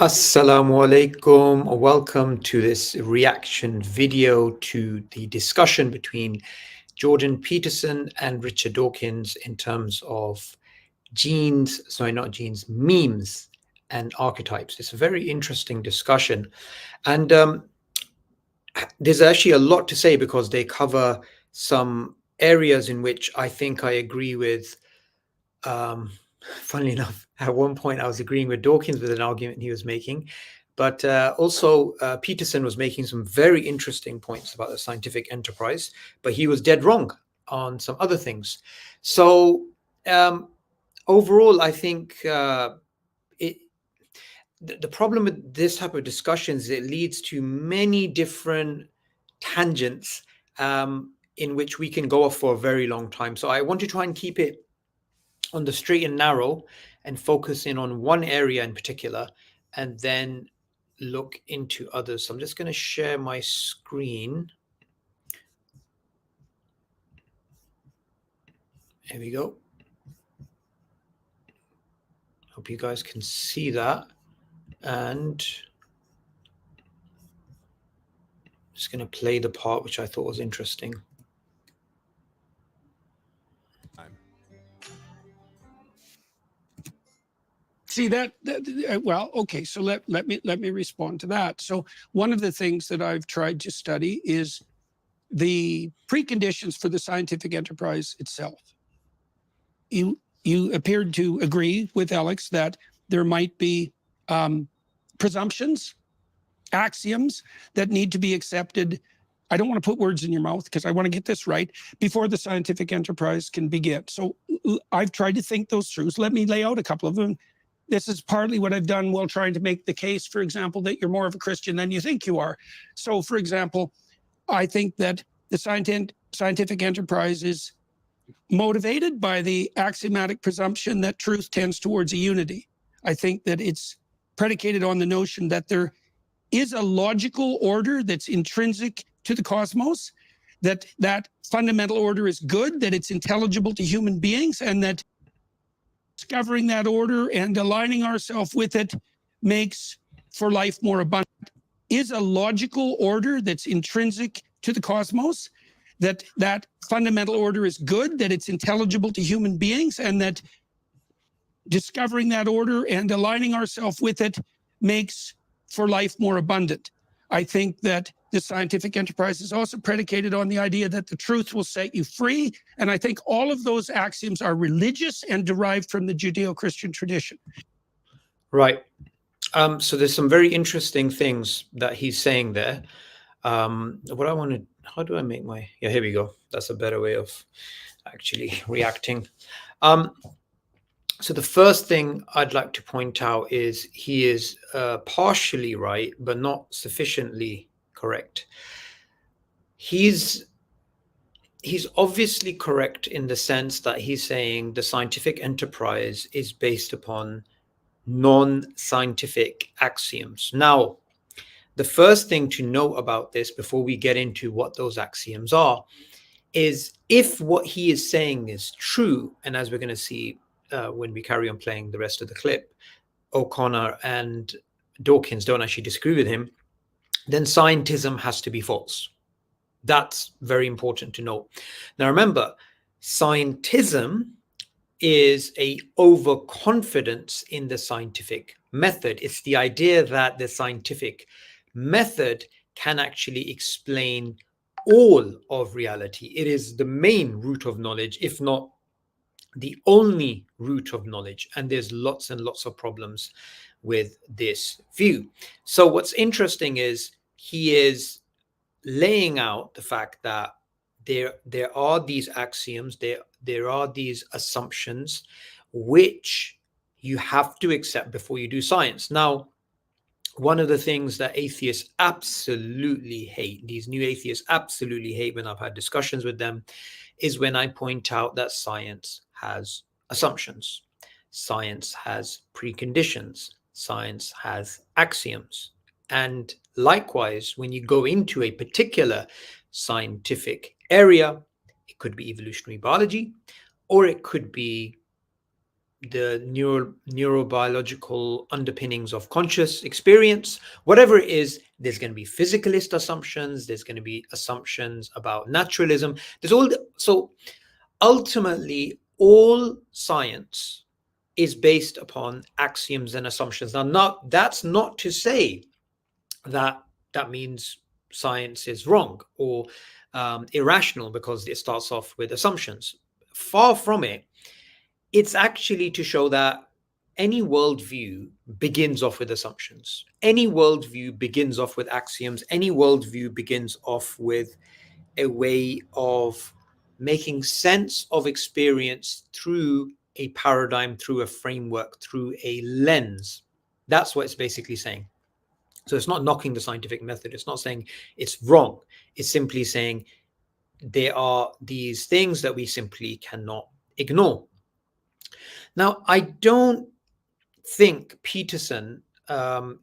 Assalamu alaikum. Welcome to this reaction video to the discussion between Jordan Peterson and Richard Dawkins in terms of memes and archetypes. It's a very interesting discussion. And there's actually a lot to say because they cover some areas in which I think I agree with. Funnily enough, at one point I was agreeing with Dawkins with an argument he was making, but also Peterson was making some very interesting points about the scientific enterprise, but he was dead wrong on some other things. So overall, I think the problem with this type of discussions is it leads to many different tangents in which we can go off for a very long time. So I want to try and keep it on the straight and narrow and focus in on one area in particular and then look into others. So I'm just going to share my screen. Here we go. Hope you guys can see that. And I'm just going to play the part which I thought was interesting. See that well, okay, so let me respond to that. So one of the things that I've tried to study is the preconditions for the scientific enterprise itself. You appeared to agree with Alex that there might be presumptions, axioms that need to be accepted. I don't want to put words in your mouth because I want to get this right before the scientific enterprise can begin. So I've tried to think those through. So let me lay out a couple of them. This is partly what I've done while trying to make the case, for example, that you're more of a Christian than you think you are. So, for example, I think that the scientific enterprise is motivated by the axiomatic presumption that truth tends towards a unity. I think that it's predicated on the notion that there is a logical order that's intrinsic to the cosmos, that fundamental order is good, that it's intelligible to human beings, and that discovering that order and aligning ourselves with it makes for life more abundant. Is a logical order that's intrinsic to the cosmos, that fundamental order is good, that it's intelligible to human beings, and that discovering that order and aligning ourselves with it makes for life more abundant. I think that the scientific enterprise is also predicated on the idea that the truth will set you free. And I think all of those axioms are religious and derived from the Judeo-Christian tradition. Right. So there's some very interesting things that he's saying there. What I want to, how do I make my, yeah, here we go. That's a better way of actually reacting. So the first thing I'd like to point out is he is partially right, but not sufficiently correct. He's obviously correct in the sense that he's saying the scientific enterprise is based upon non-scientific axioms. Now, the first thing to know about this before we get into what those axioms are is if what he is saying is true, and as we're going to see when we carry on playing the rest of the clip, O'Connor and Dawkins don't actually disagree with him, then scientism has to be false. That's very important to know. Now remember, scientism is a overconfidence in the scientific method. It's the idea that the scientific method can actually explain all of reality. It is the main root of knowledge, if not the only root of knowledge. And there's lots and lots of problems with this view. So what's interesting is he is laying out the fact that there are these axioms, there are these assumptions which you have to accept before you do science. Now, one of the things that atheists absolutely hate, these new atheists absolutely hate when I've had discussions with them, is when I point out that science has assumptions, science has preconditions, science has axioms. And likewise, when you go into a particular scientific area, it could be evolutionary biology, or it could be the neurobiological underpinnings of conscious experience, whatever it is, there's going to be physicalist assumptions, there's going to be assumptions about naturalism. So ultimately, all science is based upon axioms and assumptions. Now, that's not to say that that means science is wrong or irrational because it starts off with assumptions. Far from it. It's actually to show that any worldview begins off with assumptions. Any worldview begins off with axioms. Any worldview begins off with a way of making sense of experience through a paradigm, through a framework, through a lens. That's what it's basically saying. So it's not knocking the scientific method. It's not saying it's wrong. It's simply saying there are these things that we simply cannot ignore. Now, I don't think Peterson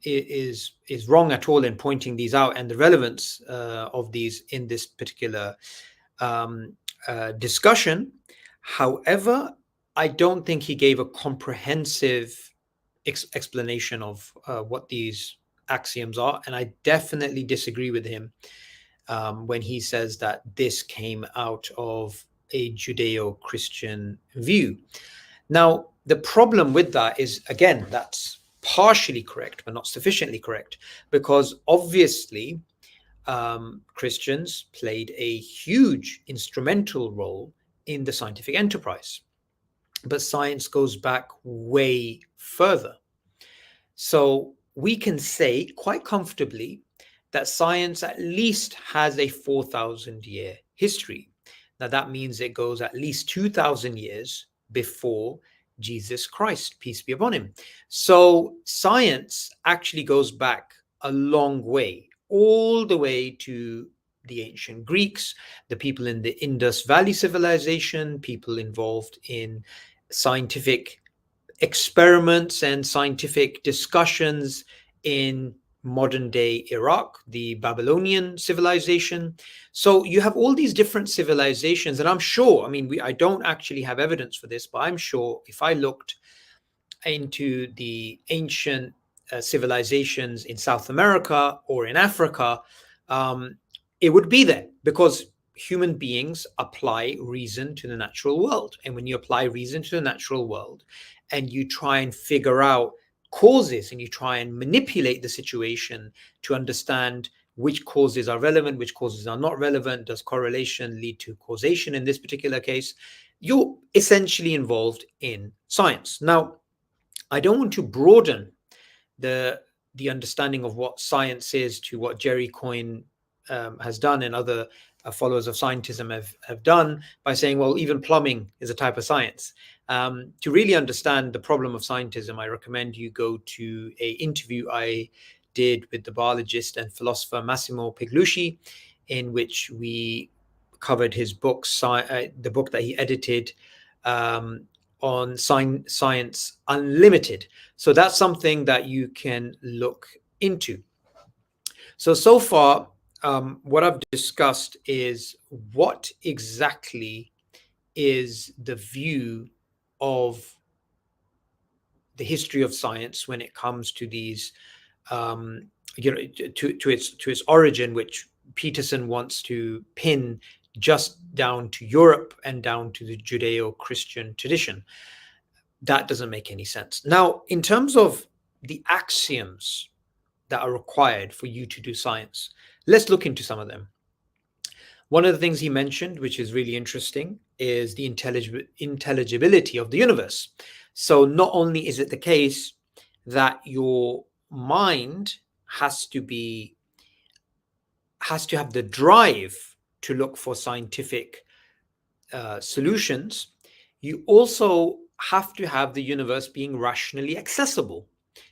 is wrong at all in pointing these out and the relevance of these in this particular discussion. However, I don't think he gave a comprehensive explanation of what these axioms are, and I definitely disagree with him when he says that this came out of a Judeo-Christian view. Now, the problem with that is, again, that's partially correct, but not sufficiently correct, because obviously Christians played a huge instrumental role in the scientific enterprise. But science goes back way further. So we can say quite comfortably that science at least has a 4,000-year history. Now, that means it goes at least 2,000 years before Jesus Christ, peace be upon him. So science actually goes back a long way, all the way to the ancient Greeks, the people in the Indus Valley civilization, people involved in scientific experiments and scientific discussions in modern day Iraq, the Babylonian civilization. So you have all these different civilizations, and I'm sure, I mean, I don't actually have evidence for this, but I'm sure if I looked into the ancient civilizations in South America or in Africa, it would be there, because human beings apply reason to the natural world. And when you apply reason to the natural world and you try and figure out causes and you try and manipulate the situation to understand which causes are relevant, which causes are not relevant, does correlation lead to causation in this particular case, you're essentially involved in science. Now, I don't want to broaden the understanding of what science is to what Jerry Coyne has done and other followers of scientism have done by saying, well, even plumbing is a type of science. To really understand the problem of scientism, I recommend you go to an interview I did with the biologist and philosopher Massimo Piglucci, in which we covered his book, the book that he edited on Science Unlimited. So that's something that you can look into. So far, what I've discussed is what exactly is the view of the history of science when it comes to these, to its origin, which Peterson wants to pin just down to Europe and down to the Judeo-Christian tradition. That doesn't make any sense. Now, in terms of the axioms that are required for you to do science, let's look into some of them. One of the things he mentioned, which is really interesting, is the intelligibility of the universe. So not only is it the case that your mind has to have the drive to look for scientific solutions, you also have to have the universe being rationally accessible.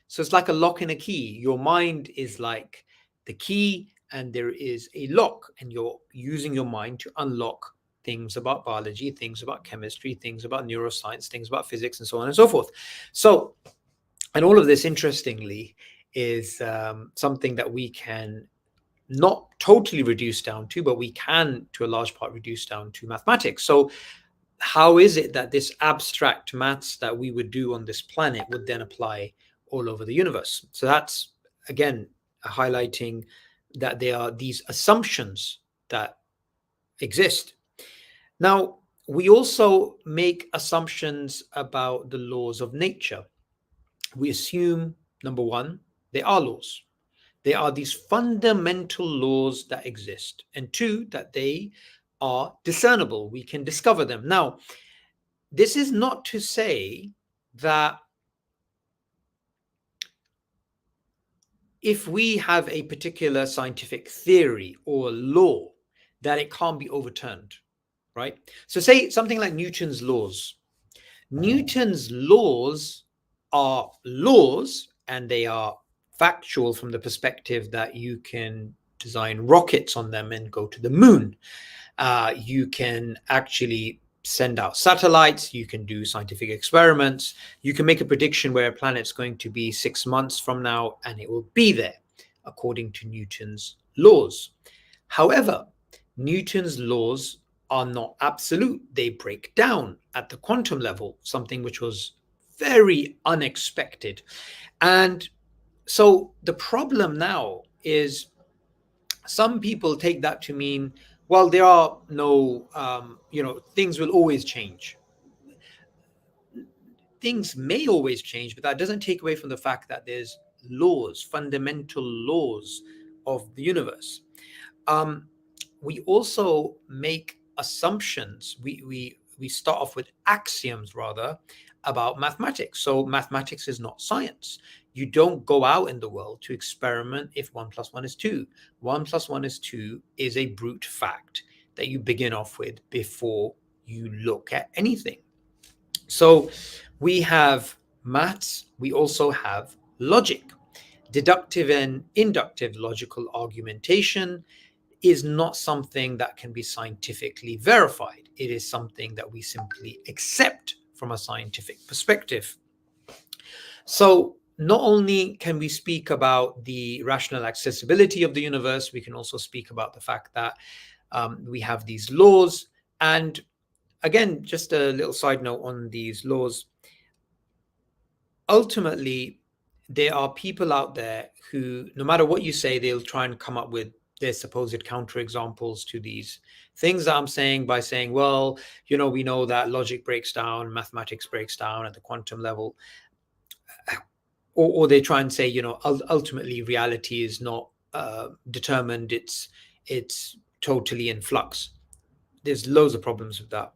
So it's like a lock and a key. Your mind is like the key, and there is a lock, and you're using your mind to unlock things about biology, things about chemistry, things about neuroscience, things about physics, and so on and so forth. So, and all of this, interestingly, is something that we can not totally reduce down to, but we can, to a large part, reduce down to mathematics. So how is it that this abstract maths that we would do on this planet would then apply all over the universe? So that's, again, highlighting that there are these assumptions that exist. Now, we also make assumptions about the laws of nature. We assume, number one, there are laws. There are these fundamental laws that exist. And two, that they are discernible. We can discover them. Now, this is not to say that if we have a particular scientific theory or law, that it can't be overturned, right? So say something like Newton's laws. Newton's laws are laws, and they are factual from the perspective that you can design rockets on them and go to the moon. You can actually send out satellites, you can do scientific experiments, you can make a prediction where a planet's going to be 6 months from now, and it will be there according to Newton's laws. However, Newton's laws are not absolute. They break down at the quantum level, something which was very unexpected. And so the problem now is some people take that to mean, well, there are no, things will always change. Things may always change, but that doesn't take away from the fact that there's laws, fundamental laws of the universe. We also make assumptions. We start off with axioms, rather, about mathematics. So mathematics is not science. You don't go out in the world to experiment if 1 + 1 is 2. 1 + 1 is 2 is a brute fact that you begin off with before you look at anything. So we have maths. We also have logic. Deductive and inductive logical argumentation is not something that can be scientifically verified. It is something that we simply accept from a scientific perspective. So not only can we speak about the rational accessibility of the universe, we can also speak about the fact that we have these laws. And again, just a little side note on these laws. Ultimately, there are people out there who, no matter what you say, they'll try and come up with their supposed counterexamples to these things that I'm saying by saying, well, we know that logic breaks down, mathematics breaks down at the quantum level. Or they try and say, ultimately reality is not determined. It's totally in flux. There's loads of problems with that.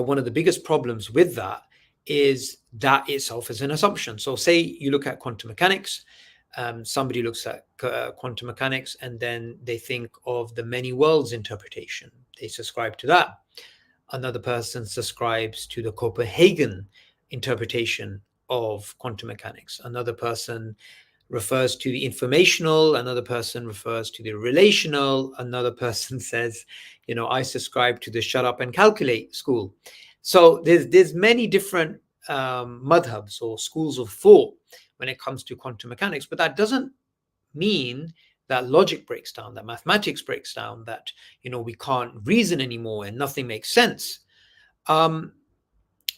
One of the biggest problems with that is that itself is an assumption. So say you look at quantum mechanics, somebody looks at quantum mechanics and then they think of the many worlds interpretation. They subscribe to that. Another person subscribes to the Copenhagen interpretation of quantum mechanics. Another person refers to the informational. Another person refers to the relational. Another person says, I subscribe to the shut up and calculate school. So there's many different madhabs or schools of thought when it comes to quantum mechanics, but that doesn't mean that logic breaks down, that mathematics breaks down, that we can't reason anymore and nothing makes sense.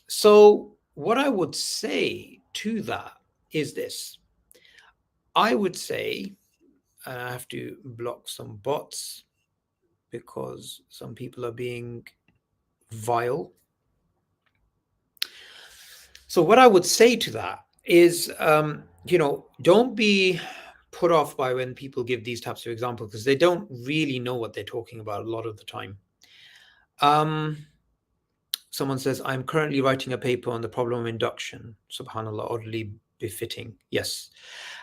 So what I would say to that is this. I would say, and I have to block some bots because some people are being vile. So what I would say to that is, don't be put off by when people give these types of examples, because they don't really know what they're talking about a lot of the time. Someone says, I'm currently writing a paper on the problem of induction. Subhanallah, oddly befitting. Yes.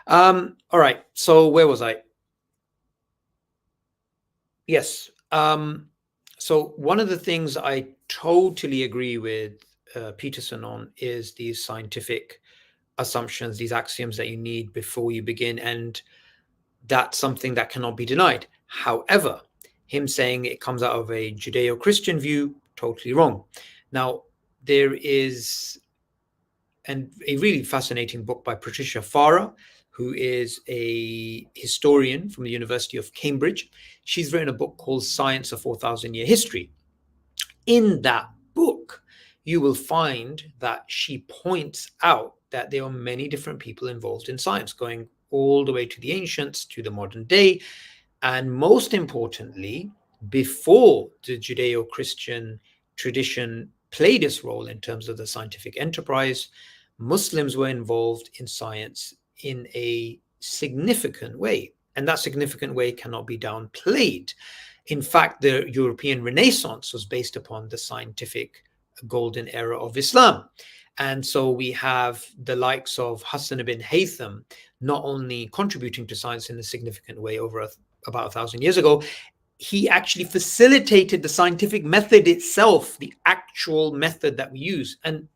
All right. So where was I? Yes. So one of the things I totally agree with Peterson on is these scientific assumptions, these axioms that you need before you begin. And that's something that cannot be denied. However, him saying it comes out of a Judeo-Christian view, totally wrong. Now, there is a really fascinating book by Patricia Farah, who is a historian from the University of Cambridge. She's written a book called Science: A 4,000-Year History. in that book, you will find that she points out that there are many different people involved in science, going all the way to the ancients, to the modern day. And most importantly, before the Judeo-Christian tradition played its role in terms of the scientific enterprise, Muslims were involved in science in a significant way. And that significant way cannot be downplayed. In fact, the European Renaissance was based upon the scientific golden era of Islam. And so we have the likes of Hassan ibn Haytham not only contributing to science in a significant way over about 1,000 years ago, he actually facilitated the scientific method itself, the actual method that we use. And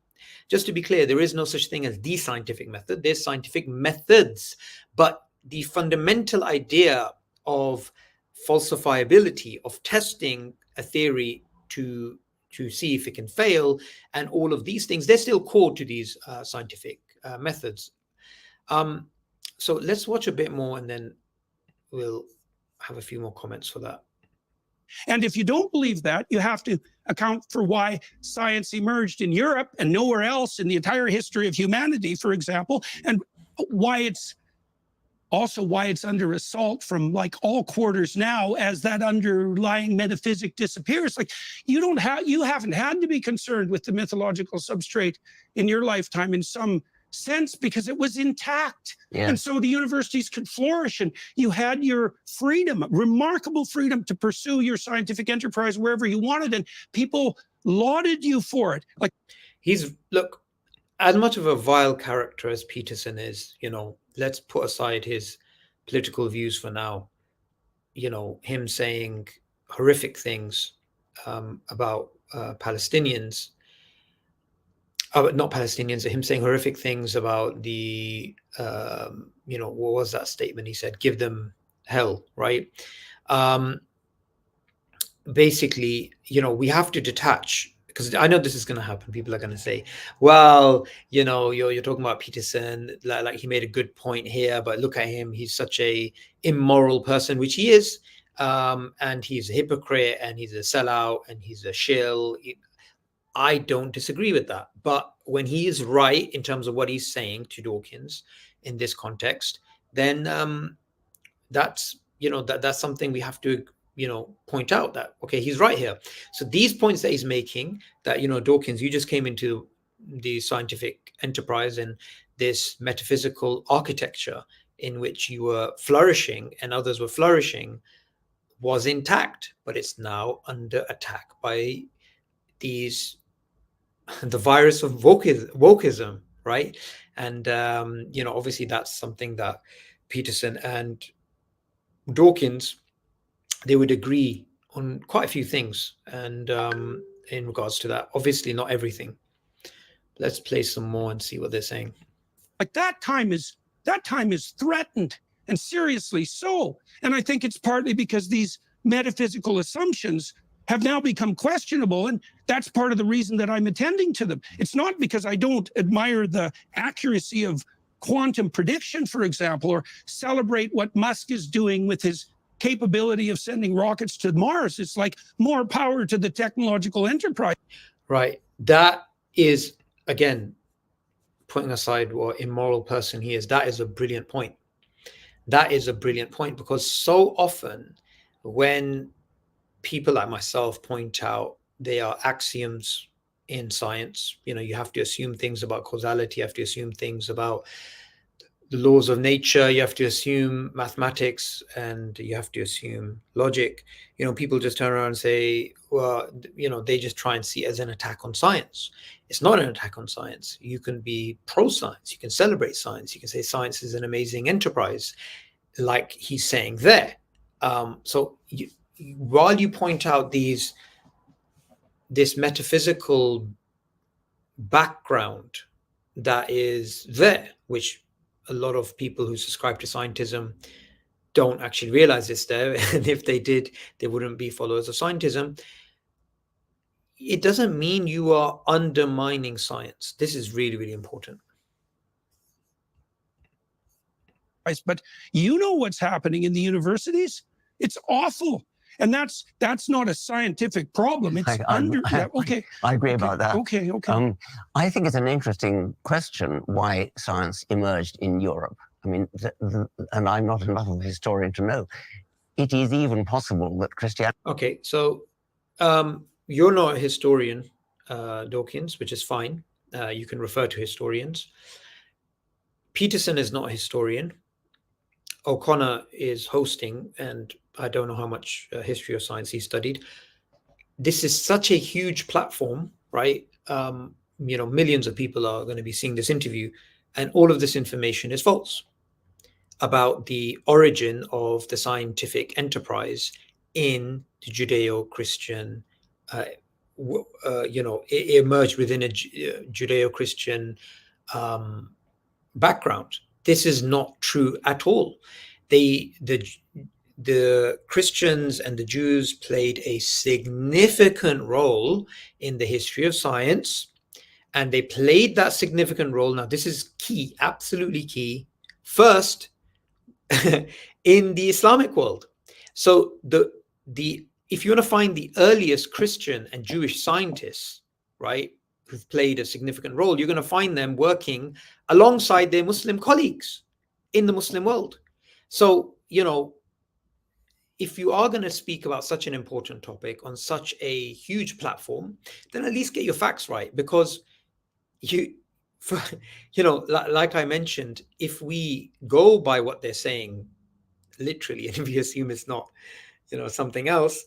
just to be clear, there is no such thing as the scientific method. There's scientific methods, but the fundamental idea of falsifiability, of testing a theory to see if it can fail, and all of these things, they're still core to these scientific methods. So let's watch a bit more, and then we'll have a few more comments for that. And if you don't believe that, you have to account for why science emerged in Europe and nowhere else in the entire history of humanity, for example, and why it's under assault from like all quarters now as that underlying metaphysic disappears. Like you haven't had to be concerned with the mythological substrate in your lifetime in some sense because it was intact. Yeah. And so the universities could flourish and you had your freedom, remarkable freedom to pursue your scientific enterprise wherever you wanted, and people lauded you for it. Like look, as much of a vile character as Peterson is, let's put aside his political views for now. Him saying horrific things about Palestinians, not Palestinians, him saying horrific things about the, what was that statement? He said, give them hell, right? Basically, we have to detach, because I know this is going to happen. People are going to say, well, you're talking about Peterson, like he made a good point here, but look at him. He's such a immoral person, which he is. And he's a hypocrite and he's a sellout and he's a shill. I don't disagree with that. But when he is right in terms of what he's saying to Dawkins in this context, then that's something we have to point out that, okay, he's right here. So these points that he's making, that, Dawkins, you just came into the scientific enterprise and this metaphysical architecture in which you were flourishing and others were flourishing was intact, but it's now under attack by the virus of wokeism, right? And, obviously that's something that Peterson and Dawkins, they would agree on quite a few things. And in regards to that, obviously not everything. Let's play some more and see what they're saying. Like that time is threatened, and seriously so. And I think it's partly because these metaphysical assumptions have now become questionable, and that's part of the reason that I'm attending to them. It's not because I don't admire the accuracy of quantum prediction, for example, or celebrate what Musk is doing with his capability of sending rockets to Mars. It's like more power to the technological enterprise. Right. That is, again, putting aside what immoral person he is, that is a brilliant point. That is a brilliant point, because so often when people like myself point out there are axioms in science, you have to assume things about causality, you have to assume things about the laws of nature, you have to assume mathematics, and you have to assume logic. People just turn around and say, well, they just try and see it as an attack on science. It's not an attack on science. You can be pro-science, you can celebrate science, you can say science is an amazing enterprise, like he's saying there. So while you point out this metaphysical background that is there, which a lot of people who subscribe to scientism don't actually realize it's there, and if they did, they wouldn't be followers of scientism. It doesn't mean you are undermining science. This is really, really important. But you know what's happening in the universities? It's awful. And that's not a scientific problem. It's okay. I agree about that. Okay. I think it's an interesting question why science emerged in Europe. I mean, and I'm not enough of a historian to know. It is even possible that Christianity... Okay, so you're not a historian, Dawkins, which is fine. You can refer to historians. Peterson is not a historian. O'Connor is hosting, and I don't know how much history or science he studied. This is such a huge platform, right? Millions of people are going to be seeing this interview, and all of this information is false about the origin of the scientific enterprise in the Judeo-Christian, it emerged within a Judeo-Christian background. This is not true at all. The Christians and the Jews played a significant role in the history of science, and they played that significant role. Now, this is key, absolutely key. First, in the Islamic world. So if you want to find the earliest Christian and Jewish scientists, right, who've played a significant role, you're going to find them working alongside their Muslim colleagues in the Muslim world. So, if you are going to speak about such an important topic on such a huge platform, then at least get your facts right, because like I mentioned, if we go by what they're saying literally, and if we assume it's not, something else,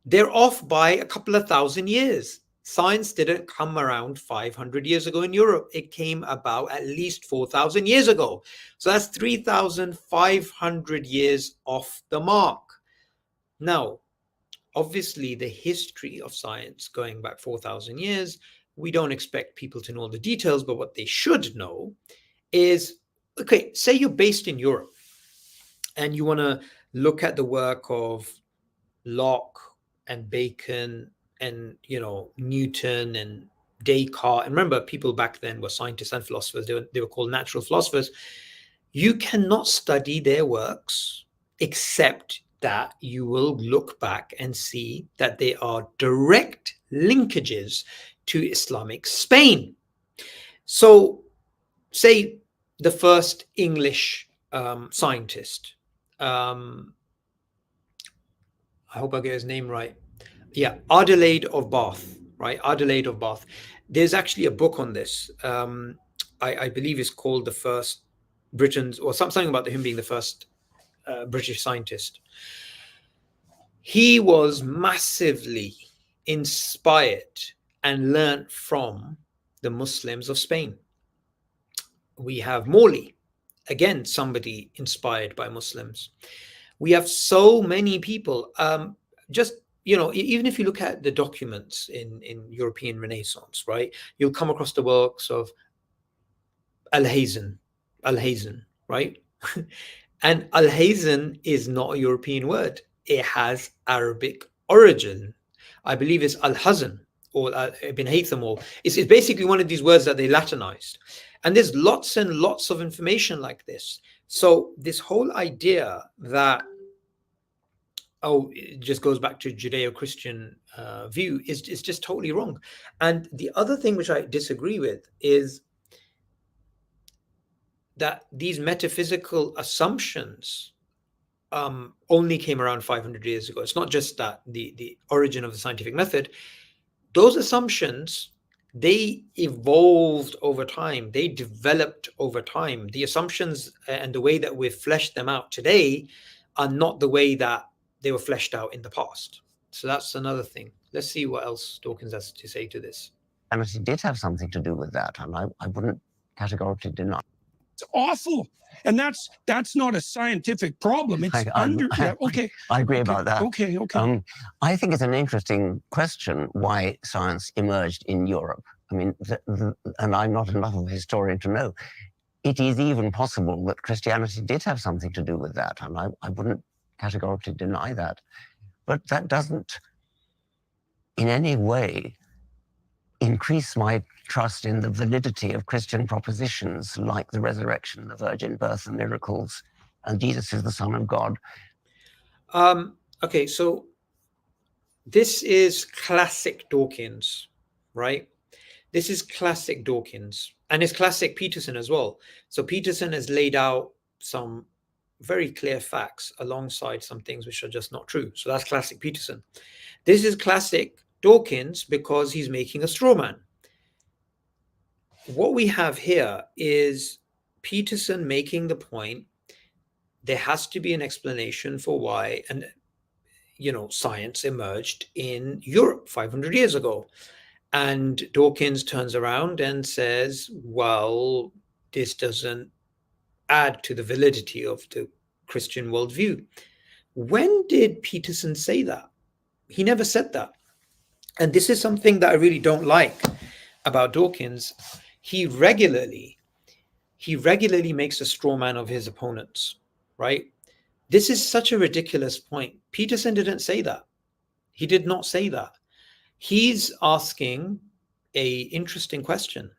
they're off by a couple of thousand years. Science didn't come around 500 years ago in Europe. It came about at least 4,000 years ago. So that's 3,500 years off the mark. Now, obviously, the history of science going back 4,000 years, we don't expect people to know the details, but what they should know is, okay, say you're based in Europe and you want to look at the work of Locke and Bacon and, Newton and Descartes. And remember, people back then were scientists and philosophers. They were called natural philosophers. You cannot study their works except that you will look back and see that there are direct linkages to Islamic Spain. So, say the first English scientist, I hope I get his name right. Yeah, Adelaide of Bath, right? Adelaide of Bath. There's actually a book on this. I believe it's called The First Britons, or something about him being the first British scientist. He was massively inspired and learned from the Muslims of Spain. We have Morley, again, somebody inspired by Muslims. We have so many people. Even if you look at the documents in European Renaissance, right, you'll come across the works of Alhazen, right? And Alhazen is not a European word. It has Arabic origin. I believe it's Al-Hazan or Ibn Haytham, or it's basically one of these words that they Latinized. And there's lots and lots of information like this. So this whole idea that, it just goes back to Judeo-Christian view is just totally wrong. And the other thing which I disagree with is that these metaphysical assumptions only came around 500 years ago. It's not just that the origin of the scientific method. Those assumptions, they evolved over time. They developed over time. The assumptions and the way that we've fleshed them out today are not the way that they were fleshed out in the past. So that's another thing. Let's see what else Dawkins has to say to this. And it did have something to do with that, and I wouldn't categorically deny. It's awful. And that's not a scientific problem. It's okay. I agree about that. Okay. I think it's an interesting question why science emerged in Europe. I mean, and I'm not enough of a historian to know. It is even possible that Christianity did have something to do with that, and I wouldn't categorically deny that. But that doesn't in any way increase my trust in the validity of Christian propositions like the resurrection, the virgin birth, and miracles, and Jesus is the Son of God. Okay, so This is classic Dawkins, right? This is classic Dawkins, and it's classic Peterson as well. So Peterson has laid out some very clear facts alongside some things which are just not true. So that's classic Peterson. This is classic Dawkins because he's making a straw man. What we have here is Peterson making the point there has to be an explanation for why science emerged in Europe 500 years ago. And Dawkins turns around and says, well, this doesn't add to the validity of the Christian worldview. When did Peterson say that? He never said that. And this is something that I really don't like about Dawkins. He regularly makes a straw man of his opponents, right? This is such a ridiculous point. Peterson didn't say that. He did not say that. He's asking an interesting question.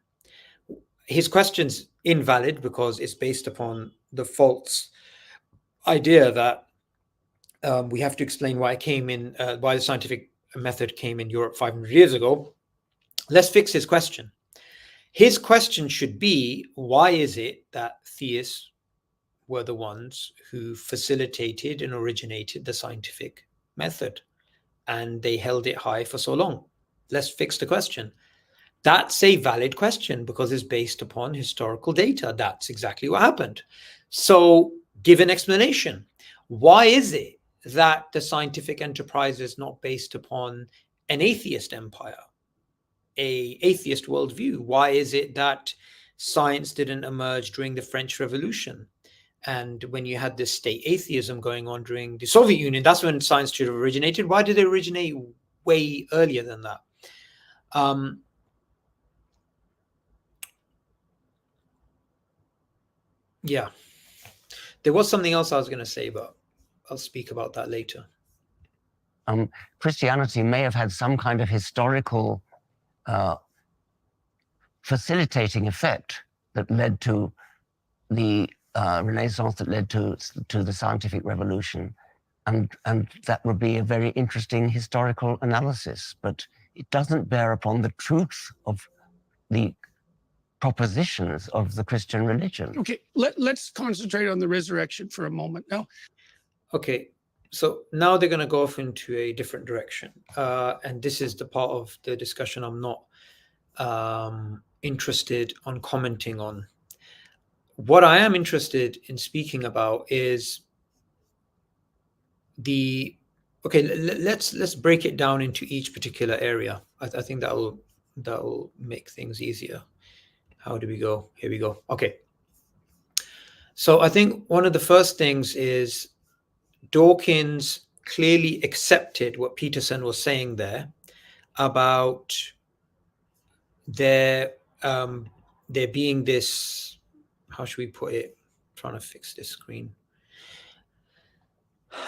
His question's invalid because it's based upon the false idea that we have to explain why why the scientific method came in Europe 500 years ago. Let's fix his question. His question should be, why is it that theists were the ones who facilitated and originated the scientific method? And they held it high for so long. Let's fix the question. That's a valid question because it's based upon historical data. That's exactly what happened. So give an explanation. Why is it that the scientific enterprise is not based upon an atheist empire, an atheist worldview? Why is it that science didn't emerge during the French Revolution? And when you had this state atheism going on during the Soviet Union, that's when science should have originated. Why did it originate way earlier than that? Yeah, there was something else I was going to say, but I'll speak about that later. Christianity may have had some kind of historical facilitating effect that led to the Renaissance, that led to the scientific revolution, and that would be a very interesting historical analysis, but it doesn't bear upon the truth of the propositions of the Christian religion. Okay, let's concentrate on the resurrection for a moment now. Okay, so now they're going to go off into a different direction, and this is the part of the discussion I'm not interested on commenting on. What I am interested in speaking about is let's break it down into each particular area. I think that will make things easier. How do we go? Here we go. Okay. So I think one of the first things is Dawkins clearly accepted what Peterson was saying there about there being this, how should we put it? I'm trying to fix this screen.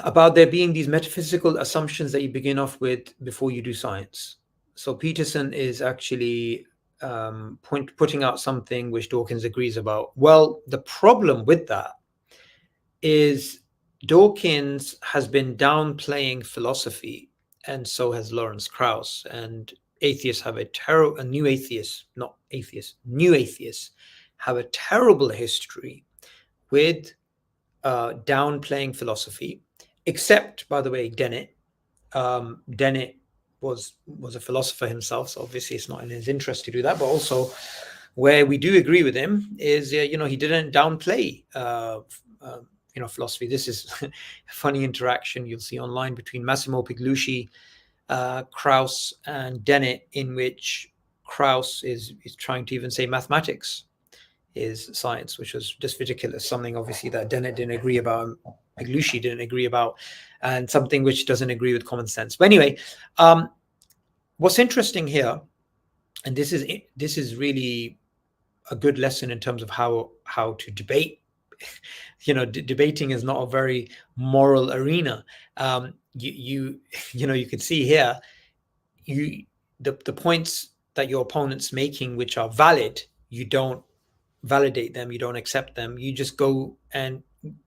About there being these metaphysical assumptions that you begin off with before you do science. So Peterson is actually putting out something which Dawkins agrees about. Well, the problem with that is Dawkins has been downplaying philosophy, and so has Lawrence Krauss. And atheists have new atheists have a terrible history with downplaying philosophy, except, by the way, Dennett. Dennett was a philosopher himself, so obviously it's not in his interest to do that. But also, where we do agree with him is, he didn't downplay, philosophy. This is a funny interaction you'll see online between Massimo Piglucci, Krauss, and Dennett, in which Krauss is trying to even say mathematics is science, which was just ridiculous. Something obviously that Dennett didn't agree about, and Piglucci didn't agree about, and something which doesn't agree with common sense. But anyway, what's interesting here, and this is really a good lesson in terms of how to debate. Debating is not a very moral arena. You can see here, the points that your opponent's making, which are valid, you don't validate them, you don't accept them, you just go and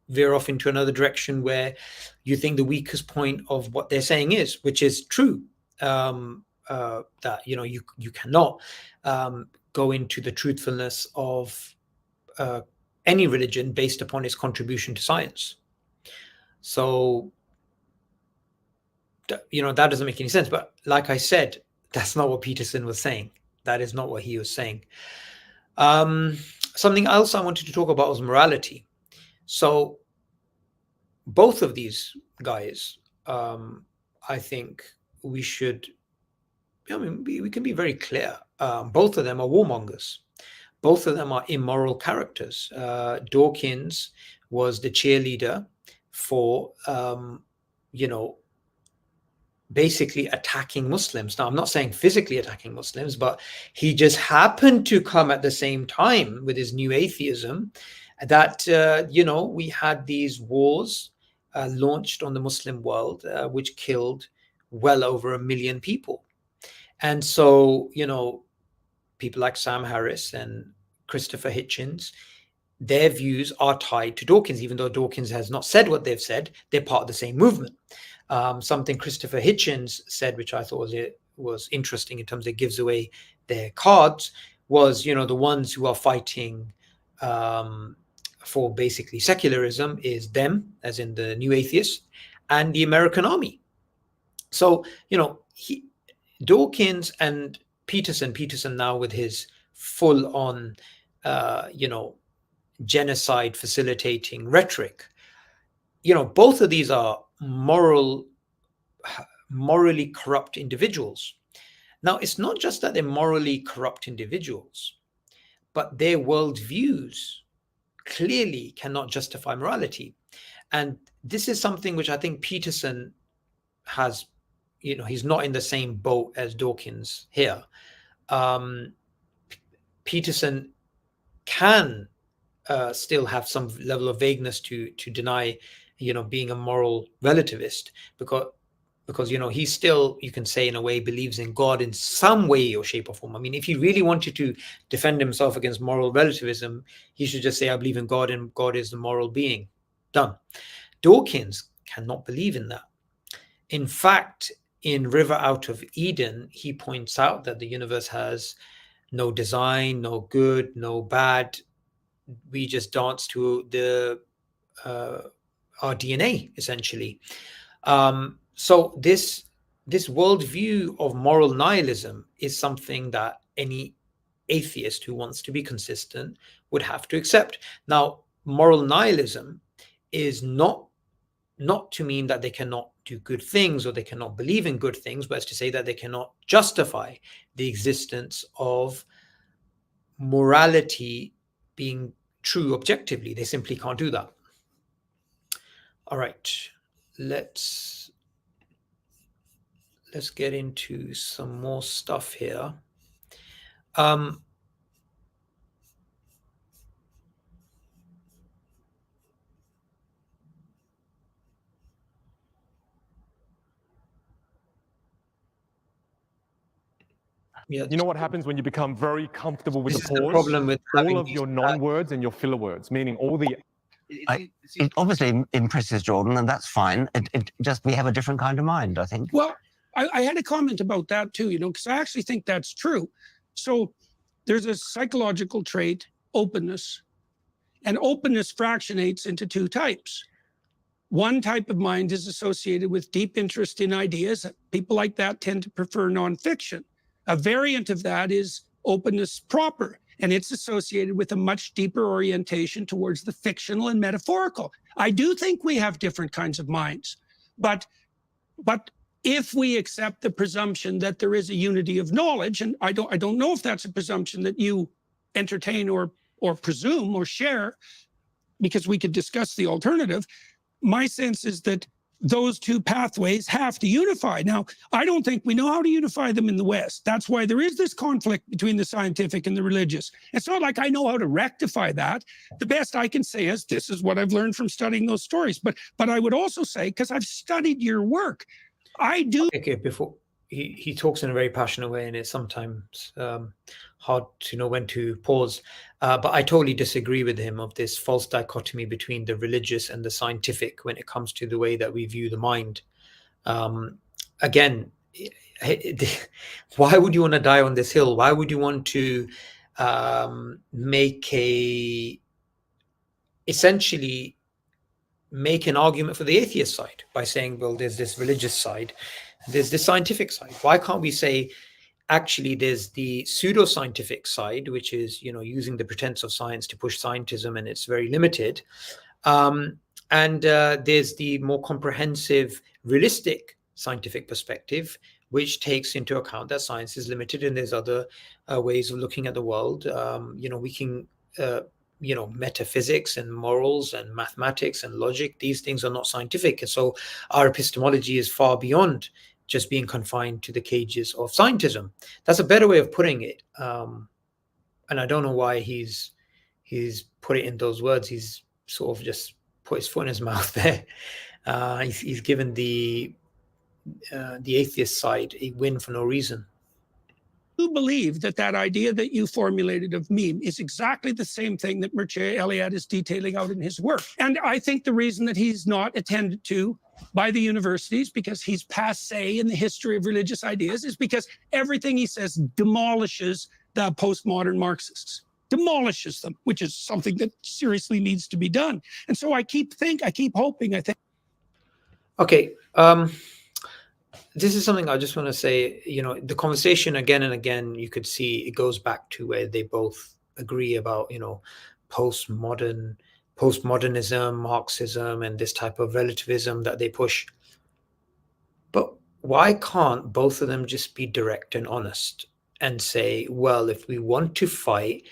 veer off into another direction where you think the weakest point of what they're saying is, which is true, that you cannot go into the truthfulness of any religion based upon its contribution to science. So that doesn't make any sense. But like I said, that's not what Peterson was saying. That is not what he was saying. Something else I wanted to talk about was morality. So both of these guys, I think we should, we can be very clear. Both of them are warmongers. Both of them are immoral characters. Dawkins was the cheerleader for, basically attacking Muslims. Now, I'm not saying physically attacking Muslims, but he just happened to come at the same time with his new atheism that, we had these wars launched on the Muslim world, which killed well over 1 million people. And so, people like Sam Harris and Christopher Hitchens, their views are tied to Dawkins, even though Dawkins has not said what they've said. They're part of the same movement. Something Christopher Hitchens said, which I thought was interesting in terms of it gives away their cards, was, the ones who are fighting for basically secularism is them, as in the new atheists, and the American army. So, Dawkins and Peterson now with his full-on, genocide facilitating rhetoric, both of these are morally corrupt individuals. Now, it's not just that they're morally corrupt individuals, but their worldviews clearly cannot justify morality. And this is something which I think Peterson has, he's not in the same boat as Dawkins here. Peterson can still have some level of vagueness to deny, being a moral relativist, because he still, you can say in a way, believes in God in some way or shape or form. I mean, if he really wanted to defend himself against moral relativism, he should just say, I believe in God and God is the moral being. Done. Dawkins cannot believe in that. In fact, in River Out of Eden, he points out that the universe has no design, no good, no bad. We just dance to the our DNA, essentially. So this worldview of moral nihilism is something that any atheist who wants to be consistent would have to accept. Now, moral nihilism is not to mean that they cannot do good things or they cannot believe in good things, but it's to say that they cannot justify the existence of morality being true objectively. They simply can't do that. All right, let's get into some more stuff here. Yeah. You know what happens when you become very comfortable with the pause? The problem with all of your non-words and your filler words, meaning all the... It obviously impresses Jordan, and that's fine. It just, we have a different kind of mind, I think. Well, I had a comment about that too, because I actually think that's true. So there's a psychological trait, openness, and openness fractionates into two types. One type of mind is associated with deep interest in ideas. People like that tend to prefer nonfiction. A variant of that is openness proper, and it's associated with a much deeper orientation towards the fictional and metaphorical. I do think we have different kinds of minds, but if we accept the presumption that there is a unity of knowledge, and I don't know if that's a presumption that you entertain or presume or share, because we could discuss the alternative, my sense is that those two pathways have to unify. Now, I don't think we know how to unify them in the West. That's why there is this conflict between the scientific and the religious. It's not like I know how to rectify that. The best I can say is this is what I've learned from studying those stories. But I would also say, because I've studied your work, I do. Okay, before he talks in a very passionate way, and it's sometimes hard to know when to pause. But I totally disagree with him of this false dichotomy between the religious and the scientific when it comes to the way that we view the mind. Again, why would you want to die on this hill? Why would you want to essentially make an argument for the atheist side by saying, well, there's this religious side, there's this scientific side. Why can't we say, actually, there's the pseudo-scientific side, which is, using the pretense of science to push scientism, and it's very limited. And there's the more comprehensive, realistic scientific perspective, which takes into account that science is limited and there's other ways of looking at the world. We can metaphysics and morals and mathematics and logic, these things are not scientific. And so our epistemology is far beyond just being confined to the cages of scientism. That's a better way of putting it. And I don't know why he's put it in those words. He's sort of just put his foot in his mouth there. He's given the atheist side a win for no reason. You believe that idea that you formulated of meme is exactly the same thing that Mircea Eliade is detailing out in his work. And I think the reason that he's not attended to by the universities, because he's passé in the history of religious ideas, is because everything he says demolishes the postmodern Marxists. Demolishes them, which is something that seriously needs to be done. And so I keep hoping, I think. Okay. This is something I just want to say, the conversation again and again, you could see it goes back to where they both agree about, postmodernism, Marxism, and this type of relativism that they push. But why can't both of them just be direct and honest and say, well, if we want to fight,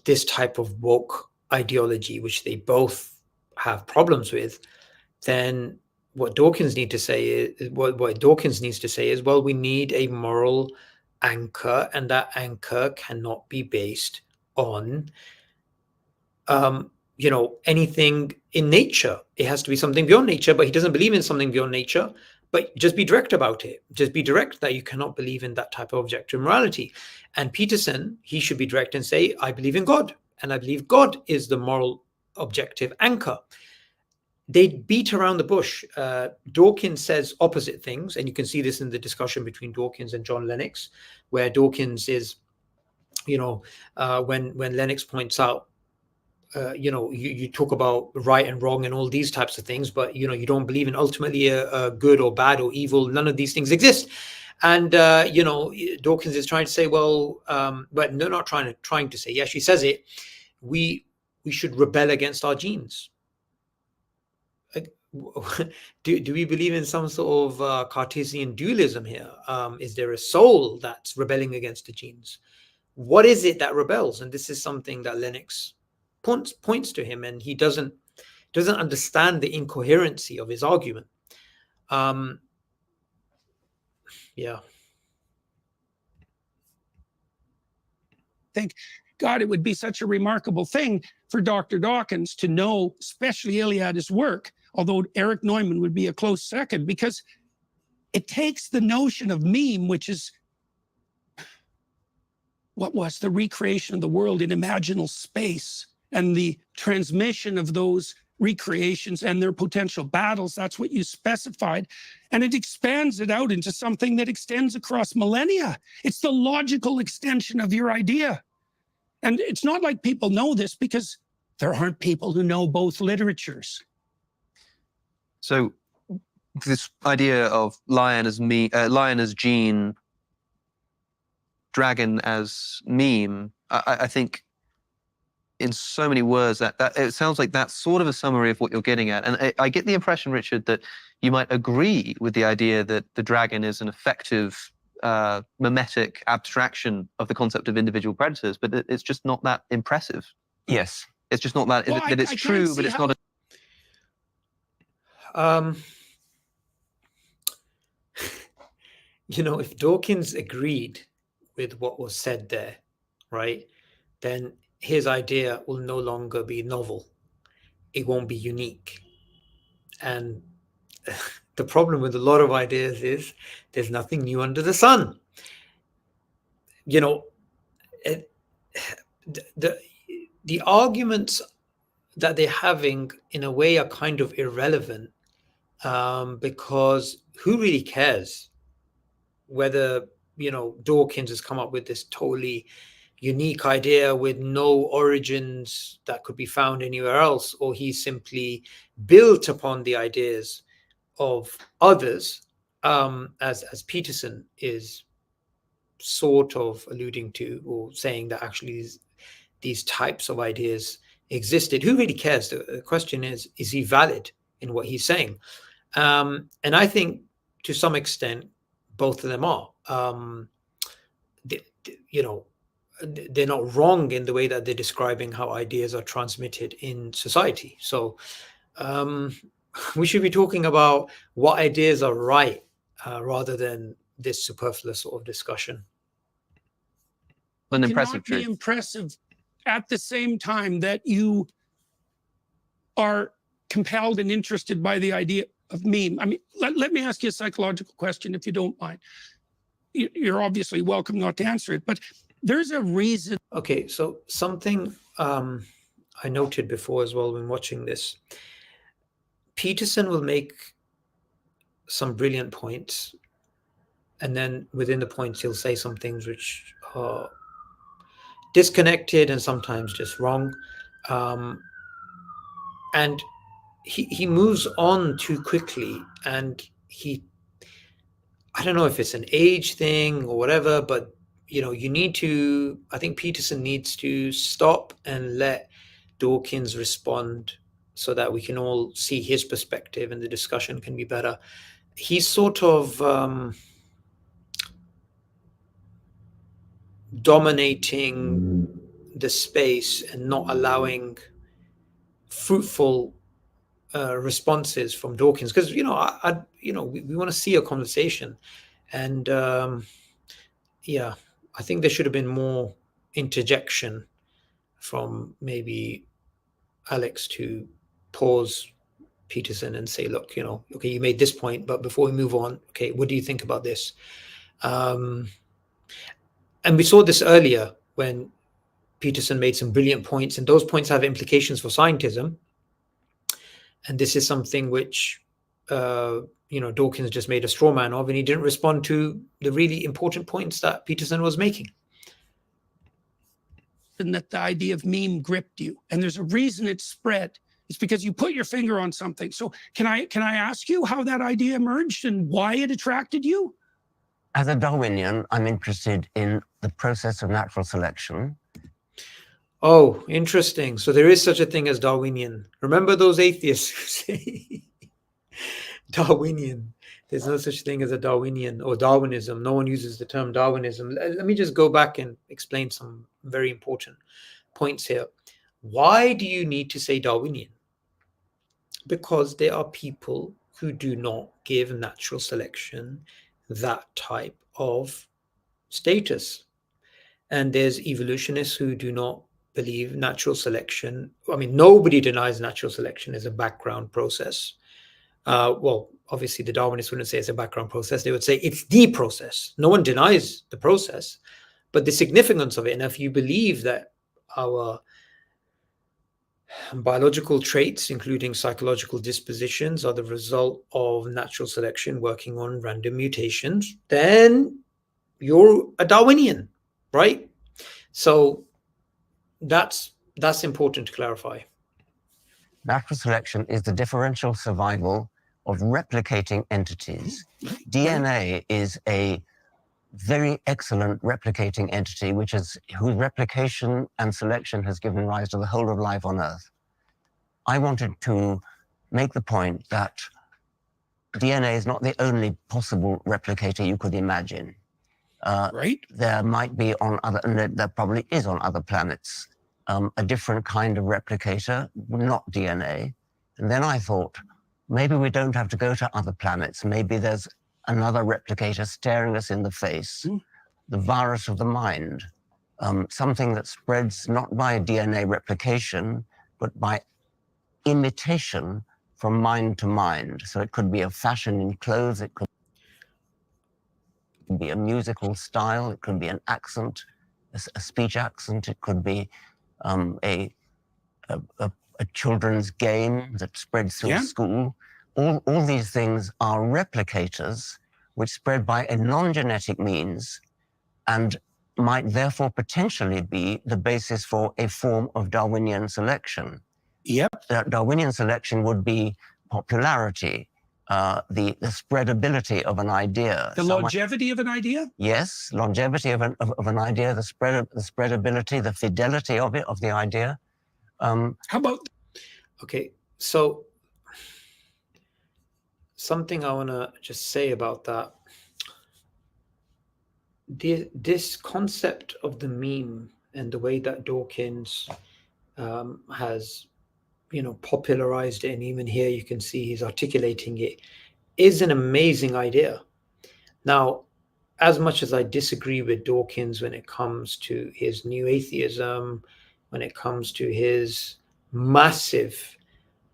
this type of woke ideology, which they both have problems with, then what Dawkins needs to say is, well, we need a moral anchor, and that anchor cannot be based on, anything in nature. It has to be something beyond nature, but he doesn't believe in something beyond nature. But just be direct about it. Just be direct that you cannot believe in that type of objective morality. And Peterson, he should be direct and say, I believe in God, and I believe God is the moral objective anchor. They beat around the bush. Dawkins says opposite things, and you can see this in the discussion between Dawkins and John Lennox, where Dawkins is, when Lennox points out, you talk about right and wrong and all these types of things, but you don't believe in ultimately a good or bad or evil. None of these things exist. And Dawkins is trying to say, well, but no, not trying to say. He actually says it. We should rebel against our genes. Do we believe in some sort of Cartesian dualism here? Is there a soul that's rebelling against the genes? What is it that rebels? And this is something that Lennox points to him, and he doesn't understand the incoherency of his argument. Yeah. Think, God, it would be such a remarkable thing for Dr. Dawkins to know, especially Eliade's work, although Eric Neumann would be a close second, because it takes the notion of meme, which is what was the recreation of the world in imaginal space and the transmission of those recreations and their potential battles. That's what you specified. And it expands it out into something that extends across millennia. It's the logical extension of your idea. And it's not like people know this, because there aren't people who know both literatures. So this idea of lion as gene, dragon as meme, I think in so many words that it sounds like that's sort of a summary of what you're getting at. And I get the impression, Richard, that you might agree with the idea that the dragon is an effective mimetic abstraction of the concept of individual predators, but it's just not that impressive. Yes. It's just not that, Well, that it's true, but it's not if Dawkins agreed with what was said there, right, then his idea will no longer be novel. It won't be unique. And the problem with a lot of ideas is there's nothing new under the sun. You know, the arguments that they're having in a way are kind of irrelevant, because who really cares whether, you know, Dawkins has come up with this totally unique idea with no origins that could be found anywhere else, or he simply built upon the ideas of others, as Peterson is sort of alluding to, or saying that actually these types of ideas existed. Who really cares? The question is he valid in what he's saying? And I think to some extent, both of them are. You know, they're not wrong in the way that they're describing how ideas are transmitted in society. So we should be talking about what ideas are right, rather than this superfluous sort of discussion. An impressive Cannot be truth. impressive at the same time that you are compelled and interested by the idea of meme. I mean, let me ask you a psychological question, if you don't mind. You're obviously welcome not to answer it, but there's a reason. Okay, so something I noted before as well when watching this. Peterson will make some brilliant points, and then within the points he'll say some things which are disconnected and sometimes just wrong, and he moves on too quickly, and I don't know if it's an age thing or whatever, but you know, I think Peterson needs to stop and let Dawkins respond so that we can all see his perspective and the discussion can be better. He's sort of dominating the space and not allowing fruitful responses from Dawkins, because we want to see a conversation, and yeah, I think there should have been more interjection from maybe Alex to pause Peterson and say, look, okay, you made this point, but before we move on, okay, what do you think about this? And we saw this earlier when Peterson made some brilliant points, and those points have implications for scientism. And this is something which, Dawkins just made a straw man of, and he didn't respond to the really important points that Peterson was making. And that the idea of meme gripped you, and there's a reason it spread. It's because you put your finger on something. So can I ask you how that idea emerged and why it attracted you? As a Darwinian, I'm interested in the process of natural selection. Oh, interesting. So there is such a thing as Darwinian. Remember those atheists who say Darwinian? There's no such thing as a Darwinian or Darwinism. No one uses the term Darwinism. Let me just go back and explain some very important points here. Why do you need to say Darwinian? Because there are people who do not give natural selection that type of status. And there's evolutionists who do not believe natural selection. I mean, nobody denies natural selection is a background process. Well, obviously the Darwinists wouldn't say it's a background process. They would say it's the process. No one denies the process, but the significance of it. And if you believe that our biological traits, including psychological dispositions, are the result of natural selection working on random mutations, then you're a Darwinian, right? So that's important to clarify. Natural selection is the differential survival of replicating entities. DNA is a very excellent replicating entity, whose replication and selection has given rise to the whole of life on Earth. I wanted to make the point that DNA is not the only possible replicator you could imagine. Right? There might be there probably is on other planets, a different kind of replicator, not DNA. And then I thought, maybe we don't have to go to other planets. Maybe there's another replicator staring us in the face, the virus of the mind, something that spreads not by DNA replication, but by imitation from mind to mind. So it could be a fashion in clothes, it could be a musical style, it could be an accent, a speech accent, it could be a children's game that spreads through Yeah. school. All these things are replicators which spread by a non-genetic means and might therefore potentially be the basis for a form of Darwinian selection. Yep. Darwinian selection would be popularity, the spreadability of an idea. The longevity of an idea? Yes, longevity of an idea, the spreadability, the fidelity of it, of the idea. How about? Okay, so something I want to just say about that. This concept of the meme and the way that Dawkins has, popularized it, and even here you can see he's articulating it, is an amazing idea. Now, as much as I disagree with Dawkins when it comes to his new atheism, when it comes to his massive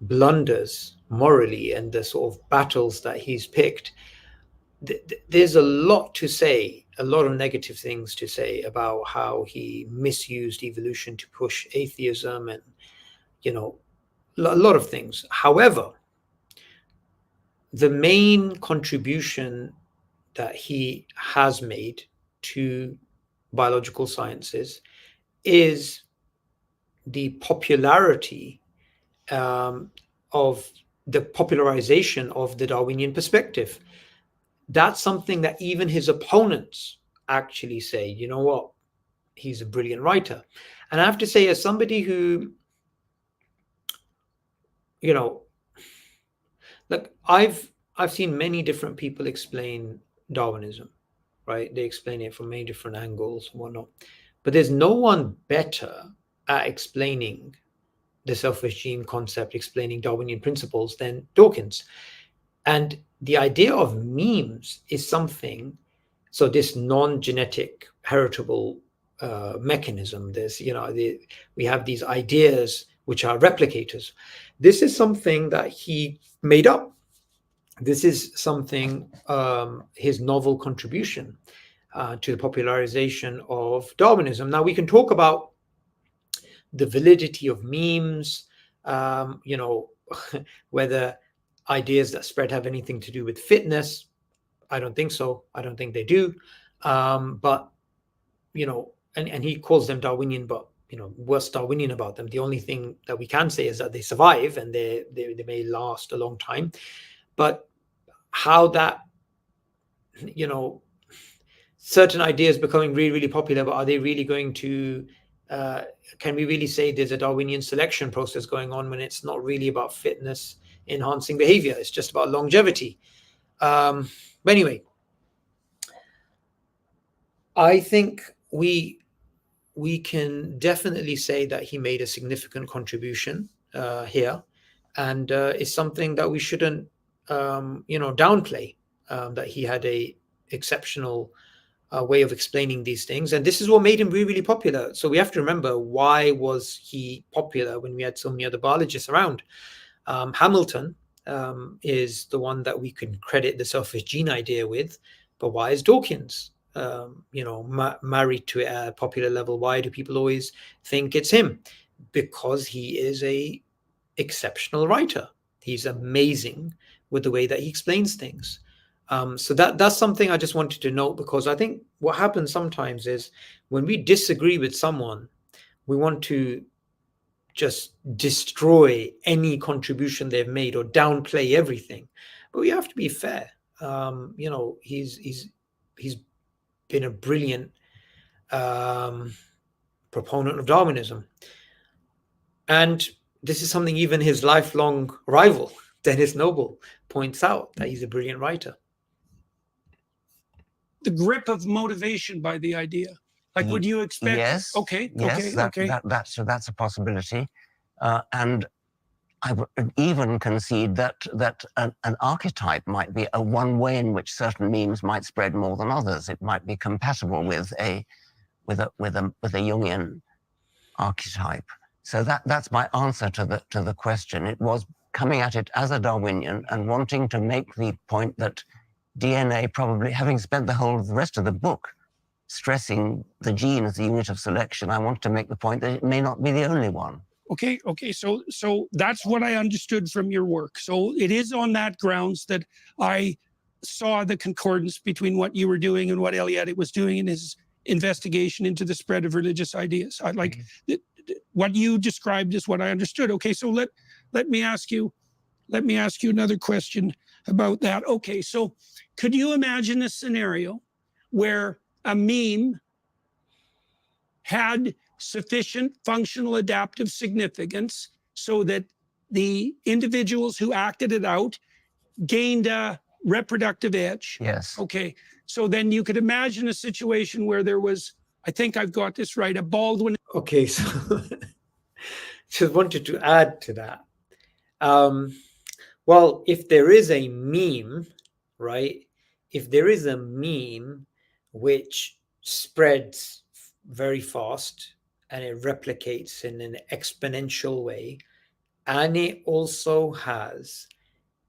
blunders morally and the sort of battles that he's picked, there's a lot to say, a lot of negative things to say about how he misused evolution to push atheism and, a lot of things. However, the main contribution that he has made to biological sciences is the popularity of the popularization of the Darwinian perspective. That's something that even his opponents actually say, you know what, he's a brilliant writer. And I have to say, as somebody who, look, I've seen many different people explain Darwinism, right? They explain it from many different angles and whatnot. But there's no one better at explaining the selfish gene concept, explaining Darwinian principles than Dawkins. And the idea of memes is something, so this non-genetic heritable mechanism, there's, we have these ideas which are replicators. This is something that he made up. This is something, his novel contribution to the popularization of Darwinism. Now, we can talk about the validity of memes, whether ideas that spread have anything to do with fitness. I don't think so. I don't think they do. But, and he calls them Darwinian, but, what's Darwinian about them? The only thing that we can say is that they survive and they may last a long time. But how that, certain ideas becoming really, really popular, but are they really going to, can we really say there's a Darwinian selection process going on when it's not really about fitness enhancing behavior? It's just about longevity. But anyway, I think we can definitely say that he made a significant contribution here, and it's something that we shouldn't downplay, that he had a exceptional way of explaining these things, and this is what made him really, really popular. So we have to remember, why was he popular when we had so many other biologists around? Hamilton is the one that we can credit the selfish gene idea with, but why is Dawkins married to a popular level? Why do people always think it's him? Because he is a exceptional writer. He's amazing with the way that he explains things. So that's something I just wanted to note, because I think what happens sometimes is when we disagree with someone, we want to just destroy any contribution they've made or downplay everything. But we have to be fair. He's been a brilliant proponent of Darwinism. And this is something even his lifelong rival, Dennis Noble, points out, that he's a brilliant writer. The grip of motivation by the idea. Like, would you expect? Yes. Okay. Yes, that's a possibility. And I would even concede that an archetype might be a one way in which certain memes might spread more than others. It might be compatible with a Jungian archetype. So that's my answer to the question. It was coming at it as a Darwinian and wanting to make the point that DNA probably, having spent the rest of the book stressing the gene as a unit of selection, I want to make the point that it may not be the only one. Okay. So that's what I understood from your work. So it is on that grounds that I saw the concordance between what you were doing and what Eliade was doing in his investigation into the spread of religious ideas. I like what you described is what I understood. Okay, so let me ask you another question about that. Okay, so could you imagine a scenario where a meme had sufficient functional adaptive significance so that the individuals who acted it out gained a reproductive edge? Yes. Okay, so then you could imagine a situation where there was, I think I've got this right, a Baldwin. Okay, so just wanted to add to that. Well, if there is a meme, right? If there is a meme which spreads very fast and it replicates in an exponential way, and it also has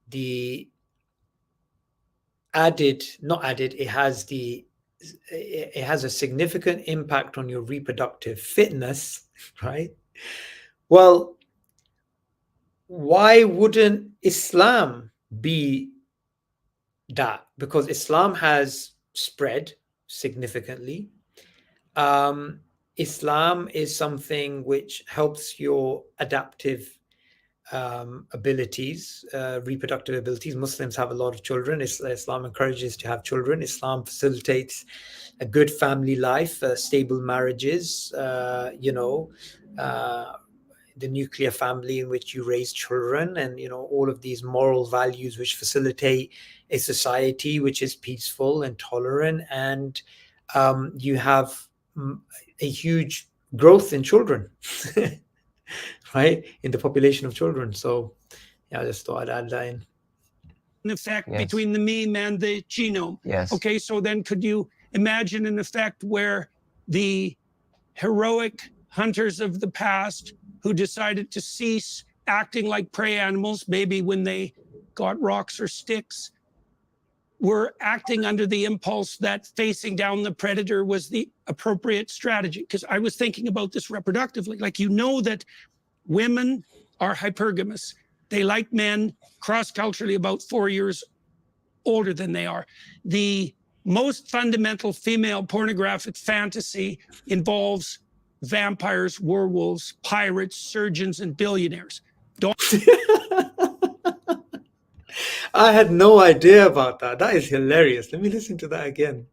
the it has a significant impact on your reproductive fitness, right? Well, why wouldn't Islam be that? Because Islam has spread significantly. Islam is something which helps your adaptive abilities, reproductive abilities. Muslims have a lot of children. Islam encourages to have children. Islam facilitates a good family life, stable marriages, the nuclear family in which you raise children, and all of these moral values which facilitate a society which is peaceful and tolerant, and you have a huge growth in children. Right, in the population of children. So yeah, I just thought I'd add that in. An effect between the meme and the genome. Yes. Okay, so then could you imagine an effect where the heroic hunters of the past who decided to cease acting like prey animals, maybe when they got rocks or sticks, were acting under the impulse that facing down the predator was the appropriate strategy? Because I was thinking about this reproductively. Like, that women are hypergamous. They like men cross-culturally about 4 years older than they are. The most fundamental female pornographic fantasy involves vampires, werewolves, pirates, surgeons, and billionaires. I had no idea about that. That is hilarious. Let me listen to that again.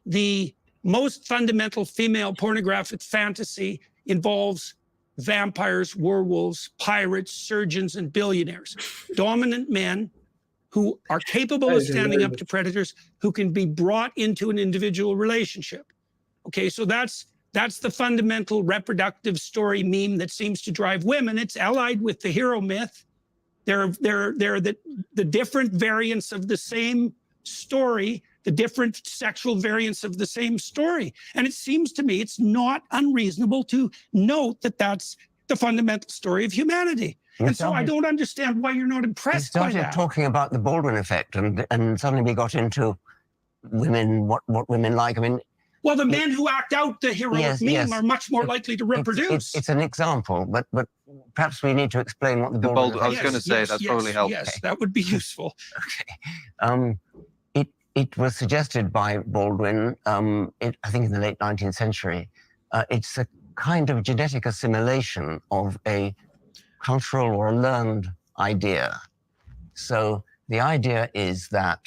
The most fundamental female pornographic fantasy involves vampires, werewolves, pirates, surgeons, and billionaires. Dominant men who are capable of standing up to predators, who can be brought into an individual relationship. Okay, so that's the fundamental reproductive story meme that seems to drive women. It's allied with the hero myth. They're the different variants of the same story, the different sexual variants of the same story. And it seems to me it's not unreasonable to note that that's the fundamental story of humanity. And so I don't understand why you're not impressed by that. We started talking about the Baldwin effect, and suddenly we got into women, what women like. I mean, well, the men who act out the heroic meme are much more likely to reproduce. It's an example, but perhaps we need to explain what the Baldwin effect I was going to say that's probably helpful. Yes, that would be useful. Okay. It was suggested by Baldwin, I think in the late 19th century. It's a kind of genetic assimilation of a cultural or a learned idea. So the idea is that...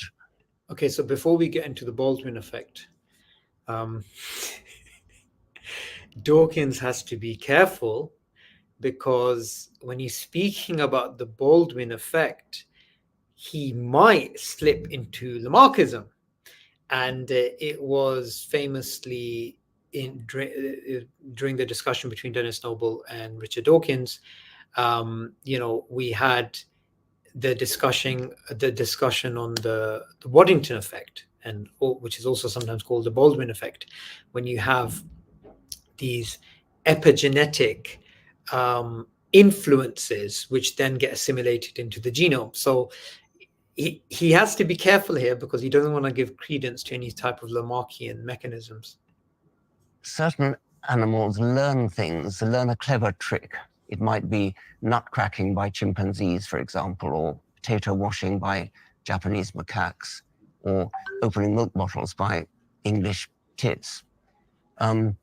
Okay, so before we get into the Baldwin effect, Dawkins has to be careful, because when he's speaking about the Baldwin effect, he might slip into Lamarckism. And it was famously during the discussion between Dennis Noble and Richard Dawkins, we had the discussion on the Waddington effect, which is also sometimes called the Baldwin effect, when you have these epigenetic influences which then get assimilated into the genome. So he has to be careful here because he doesn't want to give credence to any type of Lamarckian mechanisms. Certain animals learn things, they learn a clever trick. It might be nut cracking by chimpanzees, for example, or potato washing by Japanese macaques, or opening milk bottles by English tits. And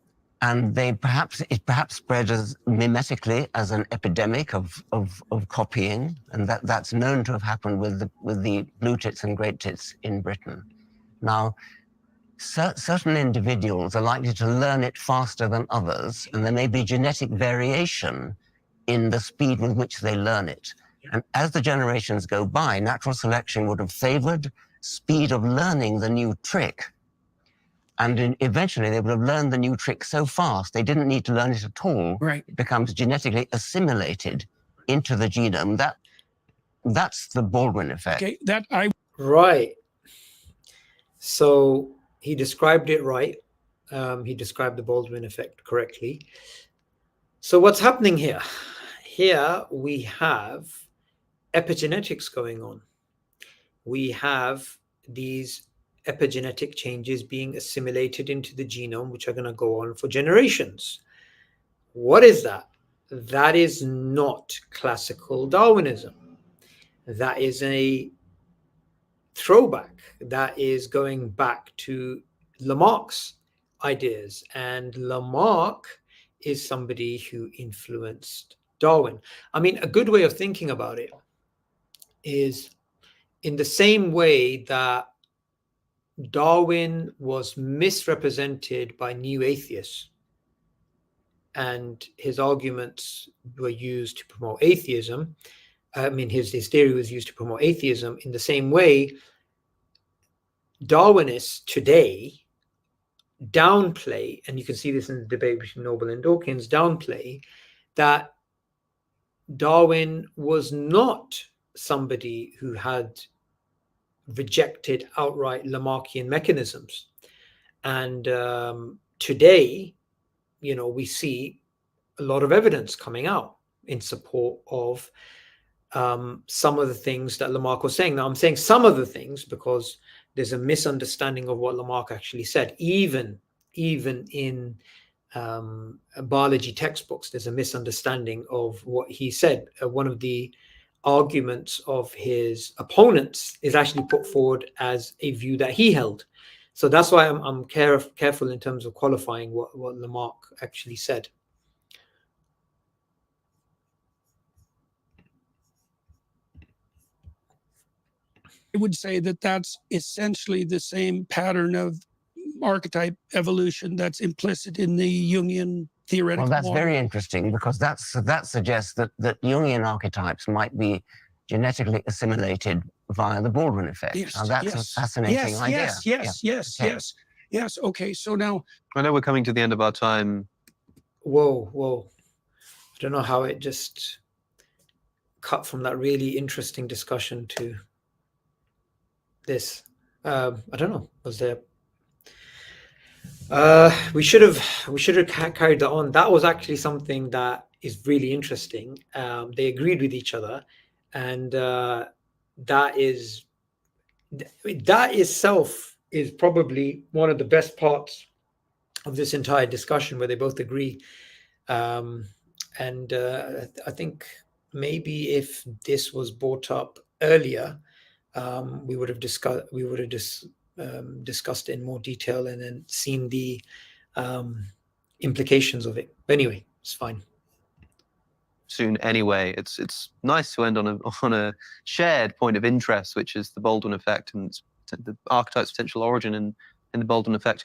it perhaps spread as mimetically as an epidemic of copying, and that's known to have happened with the blue tits and great tits in Britain. Now, certain individuals are likely to learn it faster than others, and there may be genetic variation in the speed with which they learn it. And as the generations go by, natural selection would have favored speed of learning the new trick. And eventually they would have learned the new trick so fast, they didn't need to learn it at all. Right. It becomes genetically assimilated into the genome. That's the Baldwin effect. Okay, Right. So he described it right. He described the Baldwin effect correctly. So what's happening here? Here we have epigenetics going on. We have these epigenetic changes being assimilated into the genome, which are going to go on for generations. What is that? That is not classical Darwinism. That is a throwback. That is going back to Lamarck's ideas. And Lamarck is somebody who influenced Darwin. I mean, a good way of thinking about it is in the same way that Darwin was misrepresented by new atheists and his arguments were used to promote atheism. I mean, his theory was used to promote atheism. In the same way, Darwinists today downplay, and you can see this in the debate between Noble and Dawkins, downplay that Darwin was not somebody who had rejected outright Lamarckian mechanisms. And today, you know, we see a lot of evidence coming out in support of some of the things that Lamarck was saying. Now, I'm saying some of the things because there's a misunderstanding of what Lamarck actually said. Even in biology textbooks, there's a misunderstanding of what he said. One of the arguments of his opponents is actually put forward as a view that he held. So that's why I'm careful in terms of qualifying what Lamarck actually said. I would say that that's essentially the same pattern of archetype evolution that's implicit in the Jungian theoretical Well, that's model. very interesting because that suggests that Jungian archetypes might be genetically assimilated via the Baldwin effect. Yes, Now, that's a fascinating idea. Yes. Okay, so now I know we're coming to the end of our time. Whoa. I don't know how it just cut from that really interesting discussion to this. I don't know. Was there? We should have carried that on. That was actually something that is really interesting. They agreed with each other, and that itself is probably one of the best parts of this entire discussion, where they both agree. And I think maybe if this was brought up earlier, we would have discussed it in more detail and then seen the implications of it. But anyway, it's fine. Soon anyway. It's nice to end on a shared point of interest, which is the Baldwin effect and the archetype's potential origin in the Baldwin effect.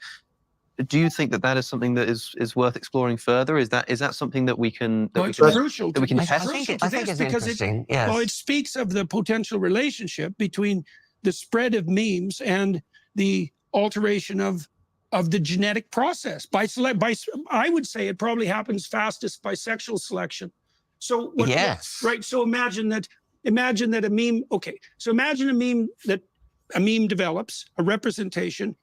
Do you think that is something that is worth exploring further? Is that something that we can crucial that we can I test? think it's interesting. Yes. Well, it speaks of the potential relationship between the spread of memes and the alteration of the genetic process. I would say it probably happens fastest by sexual selection. So yes, right. So imagine that a meme. Okay, so imagine a meme develops a representation,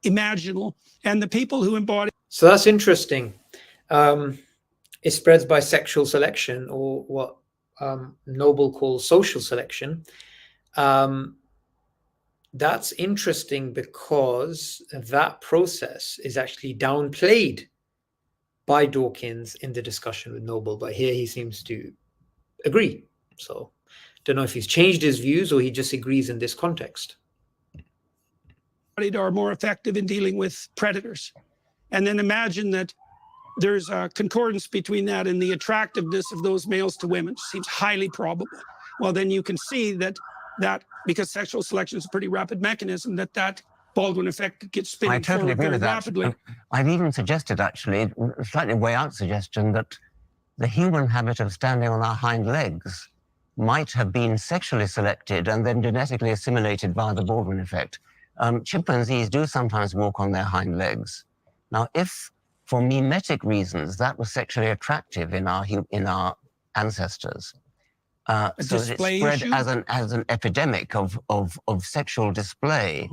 imaginal, and the people who embody. So that's interesting. it spreads by sexual selection, or what Noble calls social selection. That's interesting because that process is actually downplayed by Dawkins in the discussion with Noble, but here he seems to agree. So don't know if he's changed his views or he just agrees in this context. Are more effective in dealing with predators. And then imagine that there's a concordance between that and the attractiveness of those males to women. Seems highly probable. Well, then you can see that because sexual selection is a pretty rapid mechanism, that Baldwin effect gets spinning I totally forward agree very with that. rapidly. I've even suggested, actually, a slightly way out suggestion, that the human habit of standing on our hind legs might have been sexually selected and then genetically assimilated via the Baldwin effect. Chimpanzees do sometimes walk on their hind legs. Now, if for mimetic reasons that was sexually attractive in our ancestors, so that it spread as an epidemic of sexual display,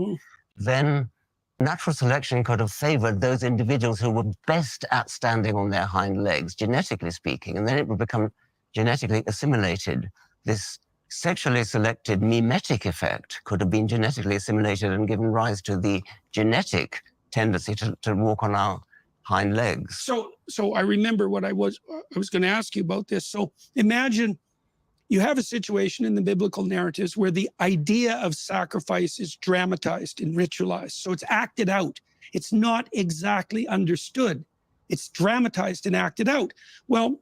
then natural selection could have favored those individuals who were best at standing on their hind legs, genetically speaking, and then it would become genetically assimilated. This sexually selected mimetic effect could have been genetically assimilated and given rise to the genetic tendency to walk on our hind legs. So I remember what I was going to ask you about this. So imagine you have a situation in the biblical narratives where the idea of sacrifice is dramatized and ritualized. So it's acted out. It's not exactly understood. It's dramatized and acted out. Well,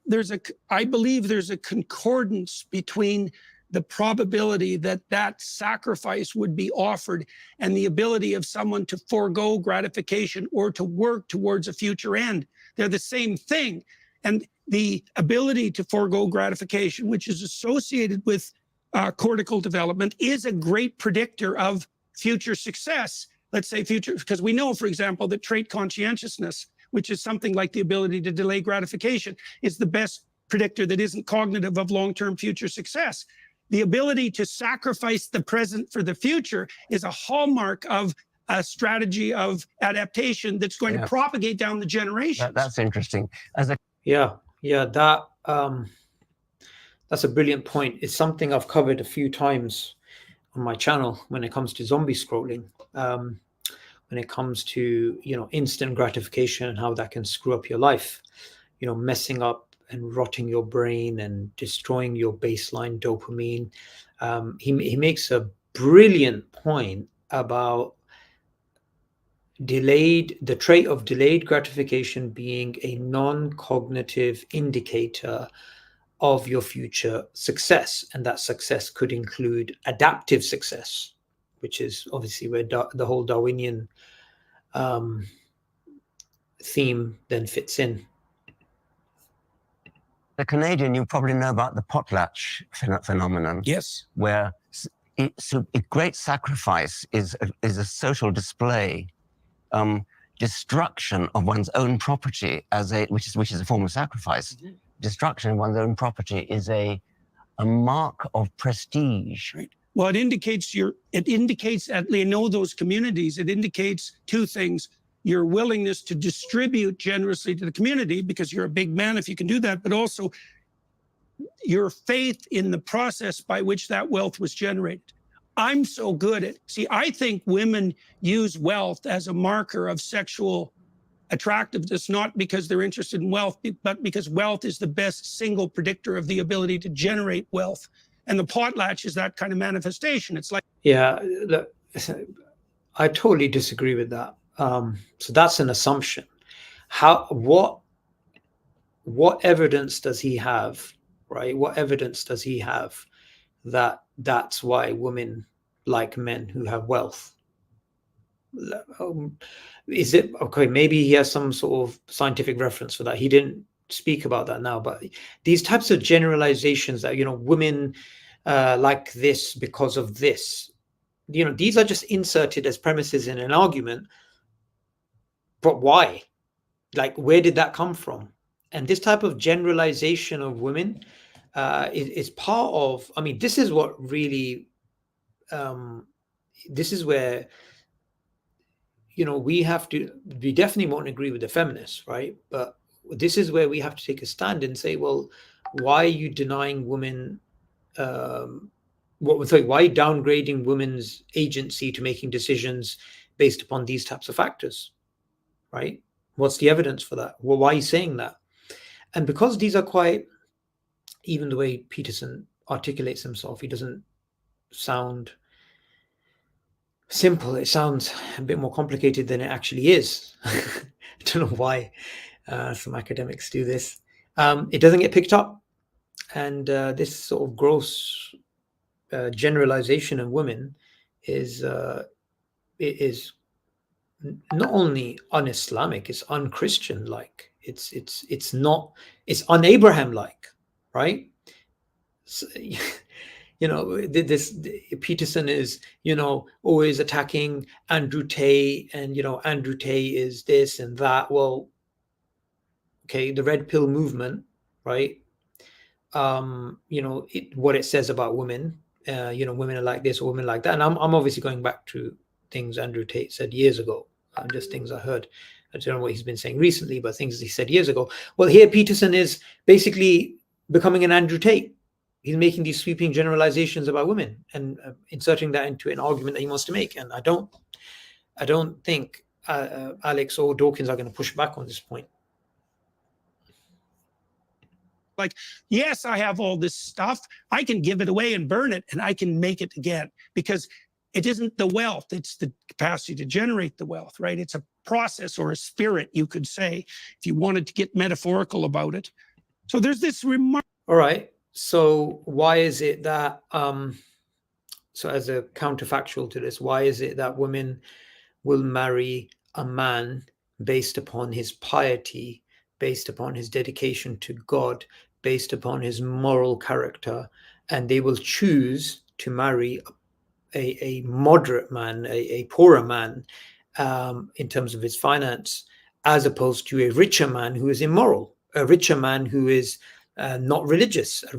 I believe there's a concordance between the probability that sacrifice would be offered and the ability of someone to forego gratification or to work towards a future end. They're the same thing. And the ability to forego gratification, which is associated with cortical development, is a great predictor of future success. Let's say future, because we know, for example, that trait conscientiousness, which is something like the ability to delay gratification, is the best predictor that isn't cognitive of long-term future success. The ability to sacrifice the present for the future is a hallmark of a strategy of adaptation that's going to propagate down the generations. That's interesting. That's a brilliant point. It's something I've covered a few times on my channel when it comes to zombie scrolling. When it comes to instant gratification and how that can screw up your life, messing up and rotting your brain and destroying your baseline dopamine. He makes a brilliant point about the trait of delayed gratification being a non-cognitive indicator of your future success, and that success could include adaptive success, which is obviously where the whole Darwinian theme then fits in. The Canadian, you probably know about the potlatch phenomenon. Yes. Where a great sacrifice is a social display, destruction of one's own property which is a form of sacrifice. Mm-hmm. Destruction of one's own property is a mark of prestige. Right. Well, it indicates I know those communities, it indicates two things: your willingness to distribute generously to the community because you're a big man if you can do that, but also your faith in the process by which that wealth was generated. I'm so good at, I think women use wealth as a marker of sexual attractiveness, not because they're interested in wealth, but because wealth is the best single predictor of the ability to generate wealth. And the potlatch is that kind of manifestation. It's like... Yeah, look, I totally disagree with that. So that's an assumption. What evidence does he have, right? What evidence does he have that that's why women like men who have wealth? Is it okay? Maybe he has some sort of scientific reference for that. He didn't speak about that now, but these types of generalizations that women like this because of this, these are just inserted as premises in an argument. But why? Like, where did that come from? And this type of generalization of women is part of, this is what really, this is where, we definitely won't agree with the feminists, right? But this is where we have to take a stand and say, well, why are you denying women? Why are you downgrading women's agency to making decisions based upon these types of factors, right? What's the evidence for that? Well, why are you saying that? And because these are quite, even the way Peterson articulates himself, he doesn't sound simple. It sounds a bit more complicated than it actually is. I don't know why some academics do this. It doesn't get picked up. And this sort of gross generalization of women is not only un-Islamic, it's un-Christian-like. It's un-Abraham-like, right? So, this Peterson is, always attacking Andrew Tate, and Andrew Tate is this and that. Well, okay, the red pill movement, right? What it says about women, women are like this or women like that. And I'm obviously going back to things Andrew Tate said years ago, just things I heard. I don't know what he's been saying recently, but things he said years ago. Well, here Peterson is basically becoming an Andrew Tate. He's making these sweeping generalizations about women and inserting that into an argument that he wants to make. And I don't think Alex or Dawkins are going to push back on this point. Like, yes, I have all this stuff. I can give it away and burn it, and I can make it again, because it isn't the wealth. It's the capacity to generate the wealth, right? It's a process or a spirit, you could say, if you wanted to get metaphorical about it. So there's this remark. All right. So why is it that, so as a counterfactual to this, why is it that women will marry a man based upon his piety, based upon his dedication to God, based upon his moral character, and they will choose to marry a moderate man, a poorer man, in terms of his finance, as opposed to a richer man who is immoral, a richer man who is not religious, a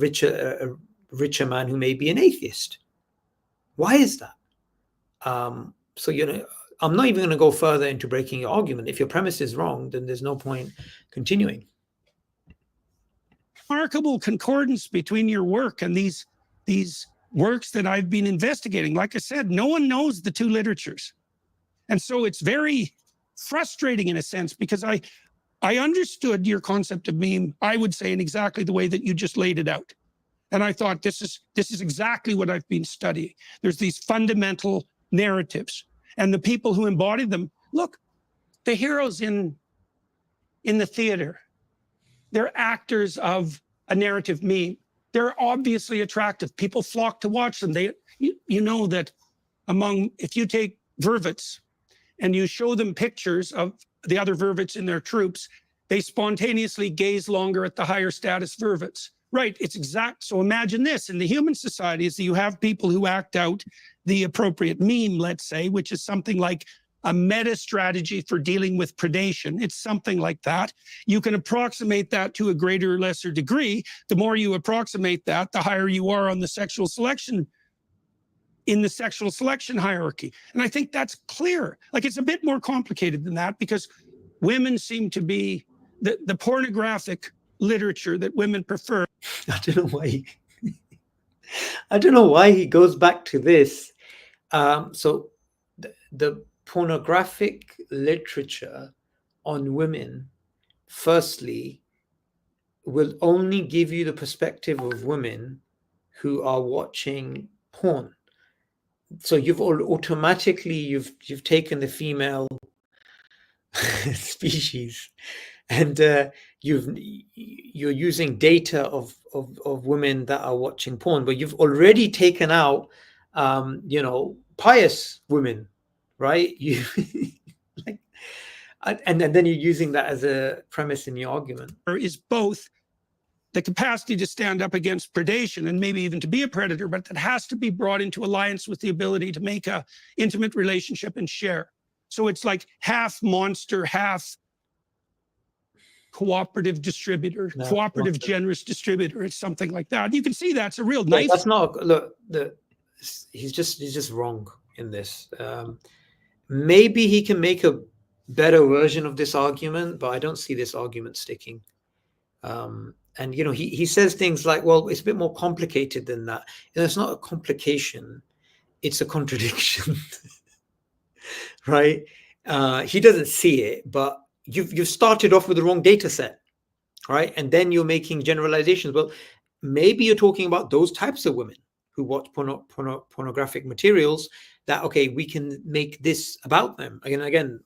richer man who may be an atheist? Why is that? So, I'm not even going to go further into breaking your argument. If your premise is wrong, then there's no point continuing. Remarkable concordance between your work and these works that I've been investigating. Like I said, no one knows the two literatures. And so it's very frustrating in a sense, because I understood your concept of meme, I would say, in exactly the way that you just laid it out. And I thought, this is exactly what I've been studying. There's these fundamental narratives, and the people who embody them. Look, the heroes in the theater, they're actors of a narrative meme. They're obviously attractive. People flock to watch them. You know that if you take vervets and you show them pictures of the other vervets in their troops, they spontaneously gaze longer at the higher status vervets. Right, it's exact. So imagine this, in the human society, is that you have people who act out the appropriate meme, let's say, which is something like a meta strategy for dealing with predation. It's something like that. You can approximate that to a greater or lesser degree. The more you approximate that, the higher you are on the sexual selection, in the sexual selection hierarchy. And I think that's clear. Like, it's a bit more complicated than that, because women seem to be the pornographic literature that women prefer. I don't know why he goes back to this. So the pornographic literature on women, firstly, will only give you the perspective of women who are watching porn. So you've taken the female species, and you're using data of women that are watching porn, but you've already taken out pious women, right? And then you're using that as a premise in your argument. Is both the capacity to stand up against predation and maybe even to be a predator, but that has to be brought into alliance with the ability to make a intimate relationship and share. So it's like half monster, half cooperative distributor, cooperative generous distributor. It's something like that. You can see that's a real knife. That's not, look, he's just wrong in this. Maybe he can make a better version of this argument, but I don't see this argument sticking. And you know, he says things like, well, it's a bit more complicated than that. And it's not a complication, it's a contradiction. Right? He doesn't see it, but you've started off with the wrong data set, right? And then you're making generalizations. Well, maybe you're talking about those types of women who watch pornographic materials, that, okay, we can make this about them. Again,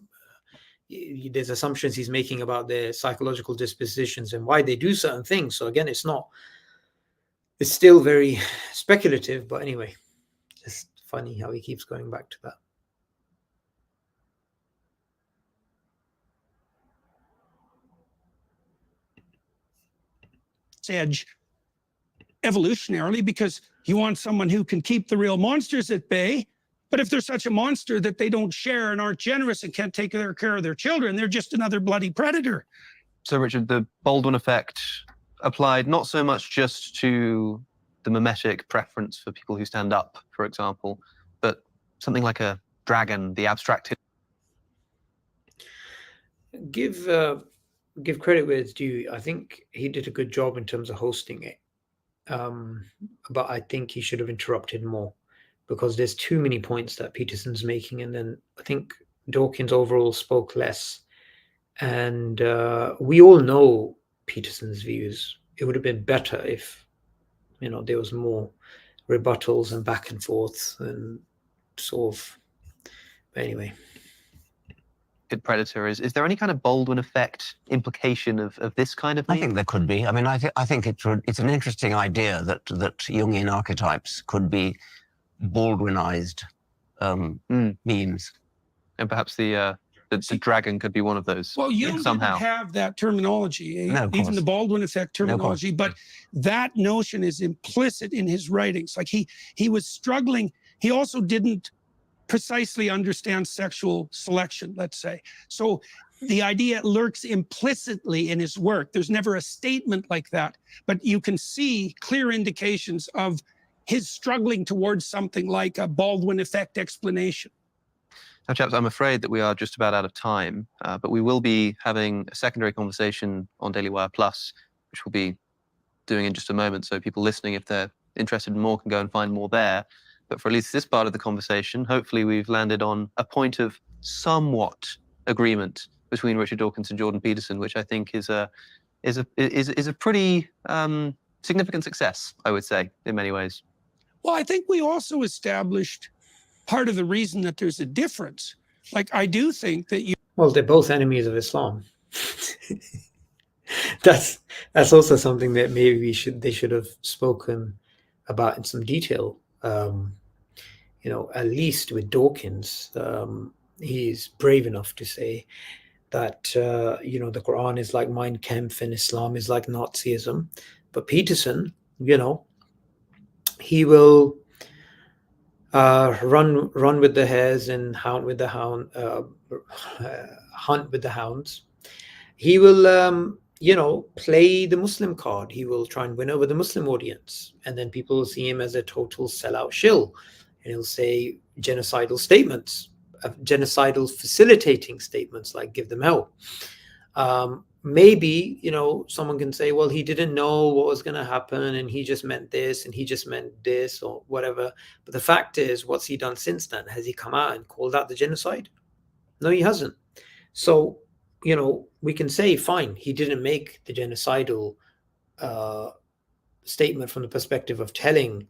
there's assumptions he's making about their psychological dispositions and why they do certain things. So again, it's still very speculative, but anyway, just funny how he keeps going back to that. Edge evolutionarily, because you want someone who can keep the real monsters at bay. But if they're such a monster that they don't share and aren't generous and can't take care of their children, they're just another bloody predator. So, Richard, the Baldwin effect applied not so much just to the mimetic preference for people who stand up, for example, but something like a dragon, the abstract. Give credit where it's due. I think he did a good job in terms of hosting it, but I think he should have interrupted more, because there's too many points that Peterson's making, and then I think Dawkins overall spoke less. And we all know Peterson's views. It would have been better if, you know, there was more rebuttals and back and forth and sort of. But anyway. Good predator. Is there any kind of Baldwin effect implication of this kind of thing? I think there could be. I mean, I think it's an interesting idea that Jungian archetypes could be Baldwinized memes. And perhaps the dragon could be one of those. Well, you somehow didn't have that terminology, No, even the Baldwin effect terminology, but that notion is implicit in his writings. Like he was struggling. He also didn't precisely understand sexual selection, let's say. So the idea lurks implicitly in his work. There's never a statement like that, but you can see clear indications of his struggling towards something like a Baldwin effect explanation. Now, chaps, I'm afraid that we are just about out of time, but we will be having a secondary conversation on Daily Wire Plus, which we'll be doing in just a moment. So people listening, if they're interested in more, can go and find more there. But for at least this part of the conversation, hopefully we've landed on a point of somewhat agreement between Richard Dawkins and Jordan Peterson, which I think is a pretty significant success, I would say, in many ways. Well, I think we also established part of the reason that there's a difference. Like, I do think that you... Well, they're both enemies of Islam. That's also something that maybe they should have spoken about in some detail. You know, at least with Dawkins, he's brave enough to say that, you know, the Quran is like Mein Kampf and Islam is like Nazism. But Peterson, you know, he will run with the hares and hunt with the hounds. He will, you know, play the Muslim card. He will try and win over the Muslim audience. And then people will see him as a total sellout shill. And he'll say genocidal statements, genocidal facilitating statements like give them hell. Maybe, you know, someone can say, well, he didn't know what was going to happen and he just meant this and he just meant this or whatever. But the fact is, what's he done since then? Has he come out and called out the genocide? No, he hasn't. So, you know, we can say, fine, he didn't make the genocidal statement from the perspective of telling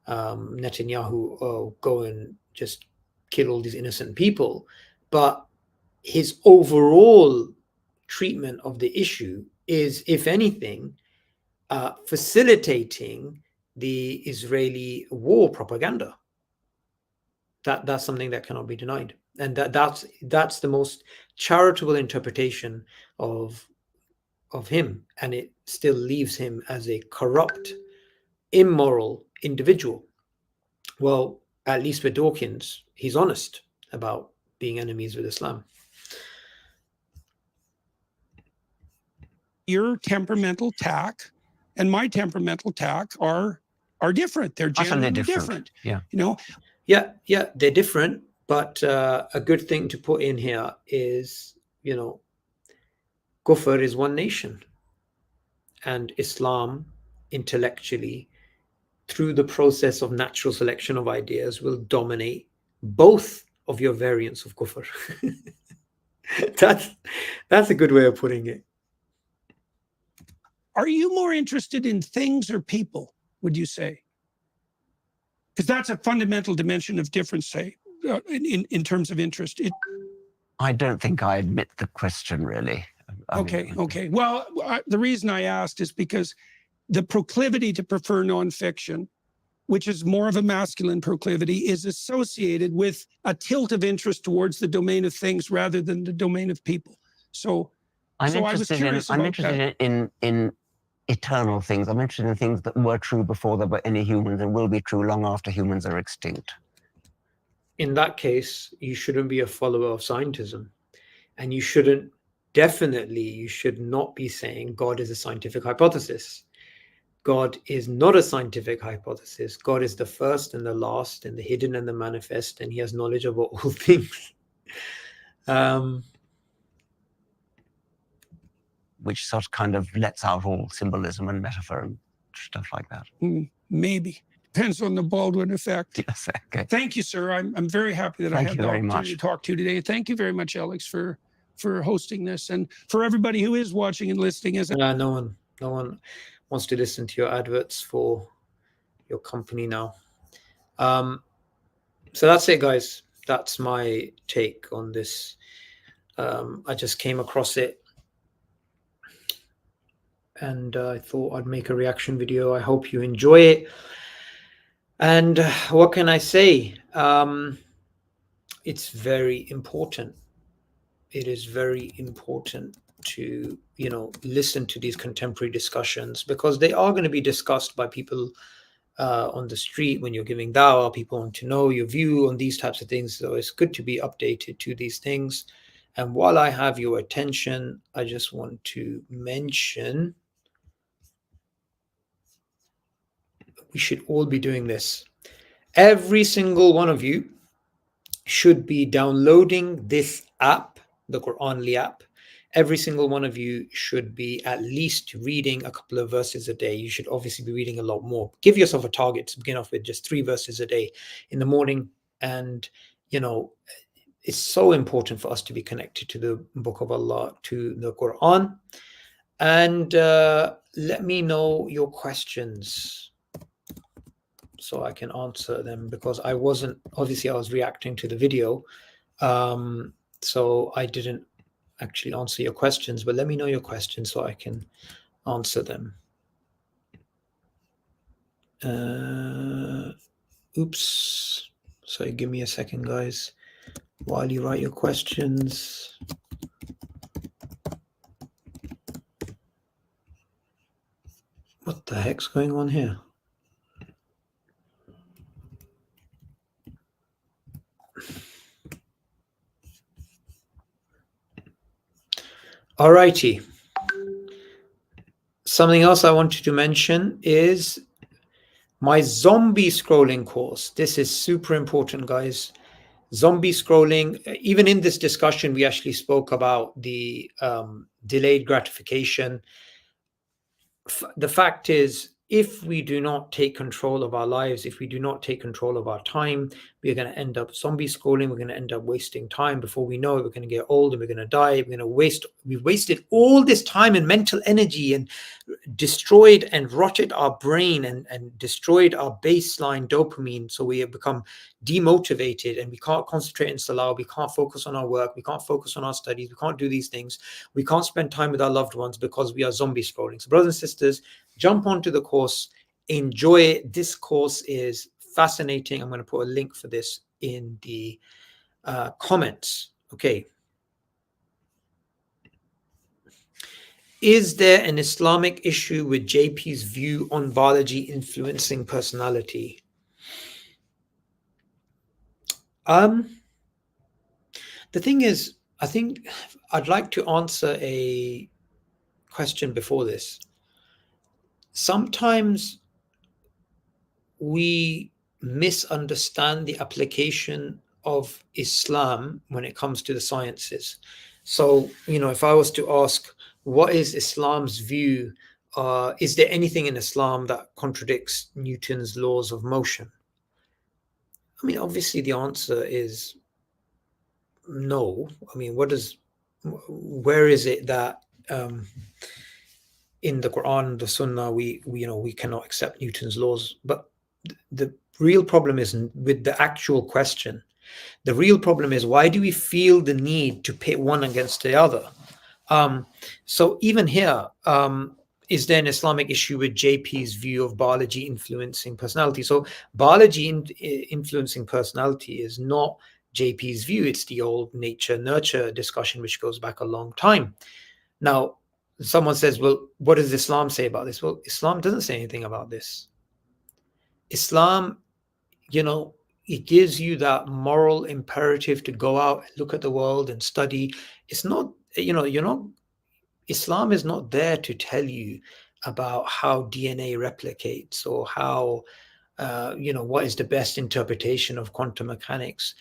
Netanyahu, oh, go and just kill all these innocent people. But his overall treatment of the issue is, if anything, facilitating the Israeli war propaganda. That's something that cannot be denied. And that's the most charitable interpretation of him, and it still leaves him as a corrupt, immoral individual. Well, at least with Dawkins, he's honest about being enemies with Islam. Your temperamental tack and my temperamental tack are different. They're generally different. Yeah. You know? Yeah, they're different. But a good thing to put in here is Kufr is one nation, and Islam intellectually, through the process of natural selection of ideas, will dominate both of your variants of kufr. That's a good way of putting it. Are you more interested in things or people, would you say? Because that's a fundamental dimension of difference, say, in terms of interest. I don't think I admit the question, really. Okay. Well, the reason I asked is because the proclivity to prefer nonfiction, which is more of a masculine proclivity, is associated with a tilt of interest towards the domain of things rather than the domain of people. So I'm interested in eternal things. I'm interested in things that were true before there were any humans and will be true long after humans are extinct. In that case, you shouldn't be a follower of scientism, and you should not be saying God is a scientific hypothesis. God is not a scientific hypothesis. God is the first and the last, and the hidden and the manifest, and he has knowledge about all things. Which sort of kind of lets out all symbolism and metaphor and stuff like that. Maybe. Depends on the Baldwin effect. Yes, okay. Thank you, sir. I'm very happy that I had the opportunity to talk to you today. Thank you very much, Alex, for hosting this, and for everybody who is watching and listening. No one wants to listen to your adverts for your company now. So that's it, guys. That's my take on this. I just came across it, and I thought I'd make a reaction video. I hope you enjoy it. And what can I say? It's very important. It is very important to, listen to these contemporary discussions, because they are going to be discussed by people on the street when you're giving dawah. People want to know your view on these types of things. So it's good to be updated to these things. And while I have your attention, I just want to mention we should all be doing this. Every single one of you should be downloading this app, the Quranly app. Every single one of you should be at least reading a couple of verses a day. You should obviously be reading a lot more. Give yourself a target to begin off with, just 3 verses a day in the morning. And, it's so important for us to be connected to the Book of Allah, to the Quran. And let me know your questions so I can answer them, because I was reacting to the video. So I didn't actually answer your questions, but let me know your questions so I can answer them. Oops. So give me a second, guys, while you write your questions. What the heck's going on here? Alrighty. Something else I wanted to mention is my zombie scrolling course. This is super important, guys. Zombie scrolling. Even in this discussion, we actually spoke about the delayed gratification. The fact is, if we do not take control of our lives, if we do not take control of our time, we're going to end up zombie scrolling. We're going to end up wasting time. Before we know it, we're going to get old and we're going to die. We've wasted all this time and mental energy and destroyed and rotted our brain and destroyed our baseline dopamine. So we have become demotivated and we can't concentrate in salah. We can't focus on our work. We can't focus on our studies. We can't do these things. We can't spend time with our loved ones because we are zombie scrolling. So brothers and sisters, jump onto the course, enjoy it. This course is fascinating. I'm going to put a link for this in the comments. Okay. Is there an Islamic issue with JP's view on biology influencing personality? The thing is, I think I'd like to answer a question before this. Sometimes we misunderstand the application of Islam when it comes to the sciences. So, if I was to ask, what is Islam's view? Is there anything in Islam that contradicts Newton's laws of motion? I mean, obviously, the answer is no. I mean, where is it that in the Quran, the Sunnah, we cannot accept Newton's laws? But the real problem isn't with the actual question. The real problem is, why do we feel the need to pit one against the other? So even here, is there an Islamic issue with JP's view of biology influencing personality? So biology influencing personality is not JP's view. It's the old nature-nurture discussion, which goes back a long time. Now, someone says, well, what does Islam say about this? Well, Islam doesn't say anything about this. Islam, it gives you that moral imperative to go out and look at the world and study. It's not, Islam is not there to tell you about how DNA replicates or how, what is the best interpretation of quantum mechanics.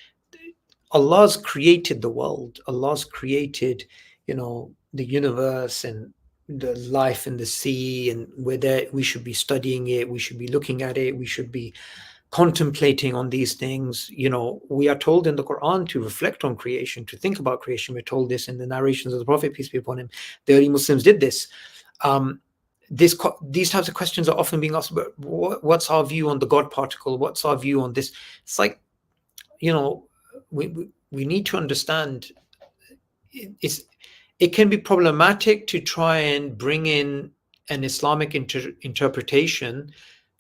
Allah's created the world. Allah's created, the universe and the life in the sea, and we should be studying it. We should be looking at it. We should be contemplating on these things. We are told in the Quran to reflect on creation, to think about creation. We're told this in the narrations of the Prophet, peace be upon him. The early Muslims did this. These types of questions are often being asked, but what's our view on the God particle? What's our view on this? It's like, we need to understand it can be problematic to try and bring in an Islamic interpretation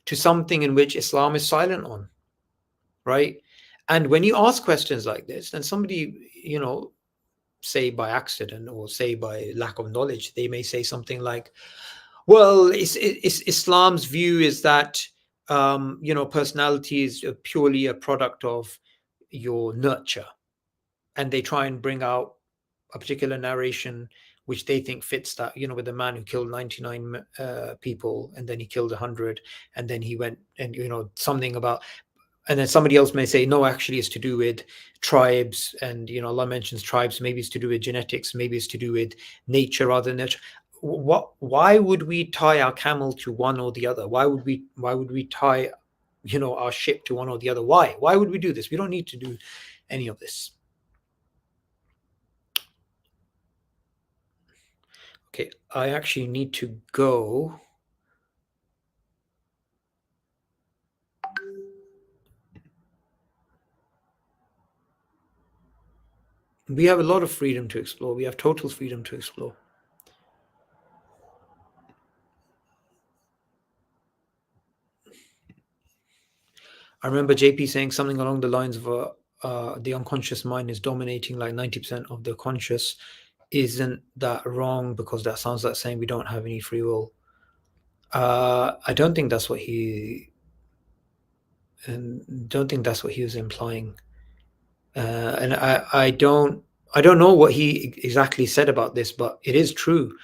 to something in which Islam is silent on, right? And when you ask questions like this, then somebody, say by accident or say by lack of knowledge, they may say something like, well, it's Islam's view is that, personality is purely a product of your nurture. And they try and bring out a particular narration which they think fits that, with the man who killed 99 people, and then he killed 100, and then he went and, something about, and then somebody else may say, no, actually it's to do with tribes, and, Allah mentions tribes, maybe it's to do with genetics, maybe it's to do with nature rather than nurture. Why would we tie our camel to one or the other? Why would we tie, our ship to one or the other? Why would we do this? We don't need to do any of this. Okay, I actually need to go. We have a lot of freedom to explore. We have total freedom to explore. I remember JP saying something along the lines of the unconscious mind is dominating like 90% of the conscious. Isn't that wrong? Because that sounds like saying we don't have any free will. I don't think that's what he was implying. And I don't know what he exactly said about this, but it is true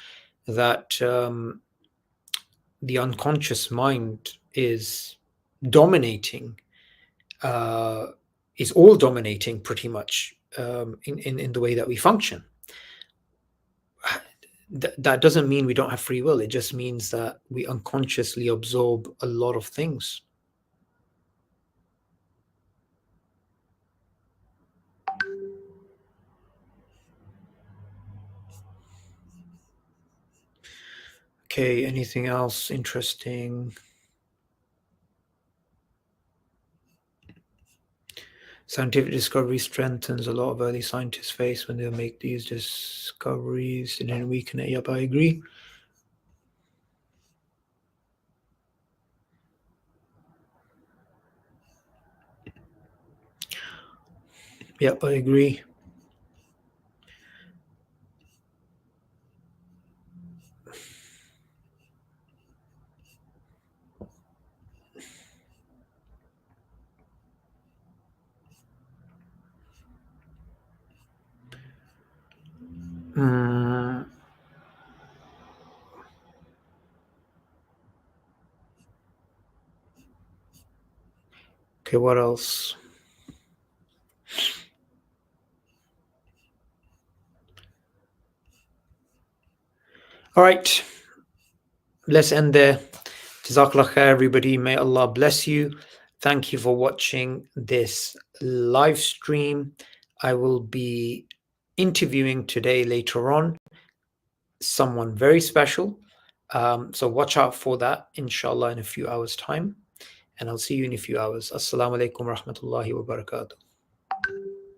that the unconscious mind is dominating, is all dominating pretty much in the way that we function. That doesn't mean we don't have free will. It just means that we unconsciously absorb a lot of things. Okay, anything else interesting? Scientific discovery strengthens a lot of early scientists face when they make these discoveries and then weaken it. Yep, I agree. Yep, I agree. Okay, what else? All right, let's end there. Jazakallah khair, everybody. May Allah bless you. Thank you for watching this live stream. I will be interviewing today later on someone very special. So watch out for that, inshallah, in a few hours' time. And I'll see you in a few hours. Assalamu alaikum wa rahmatullahi wa barakatuh.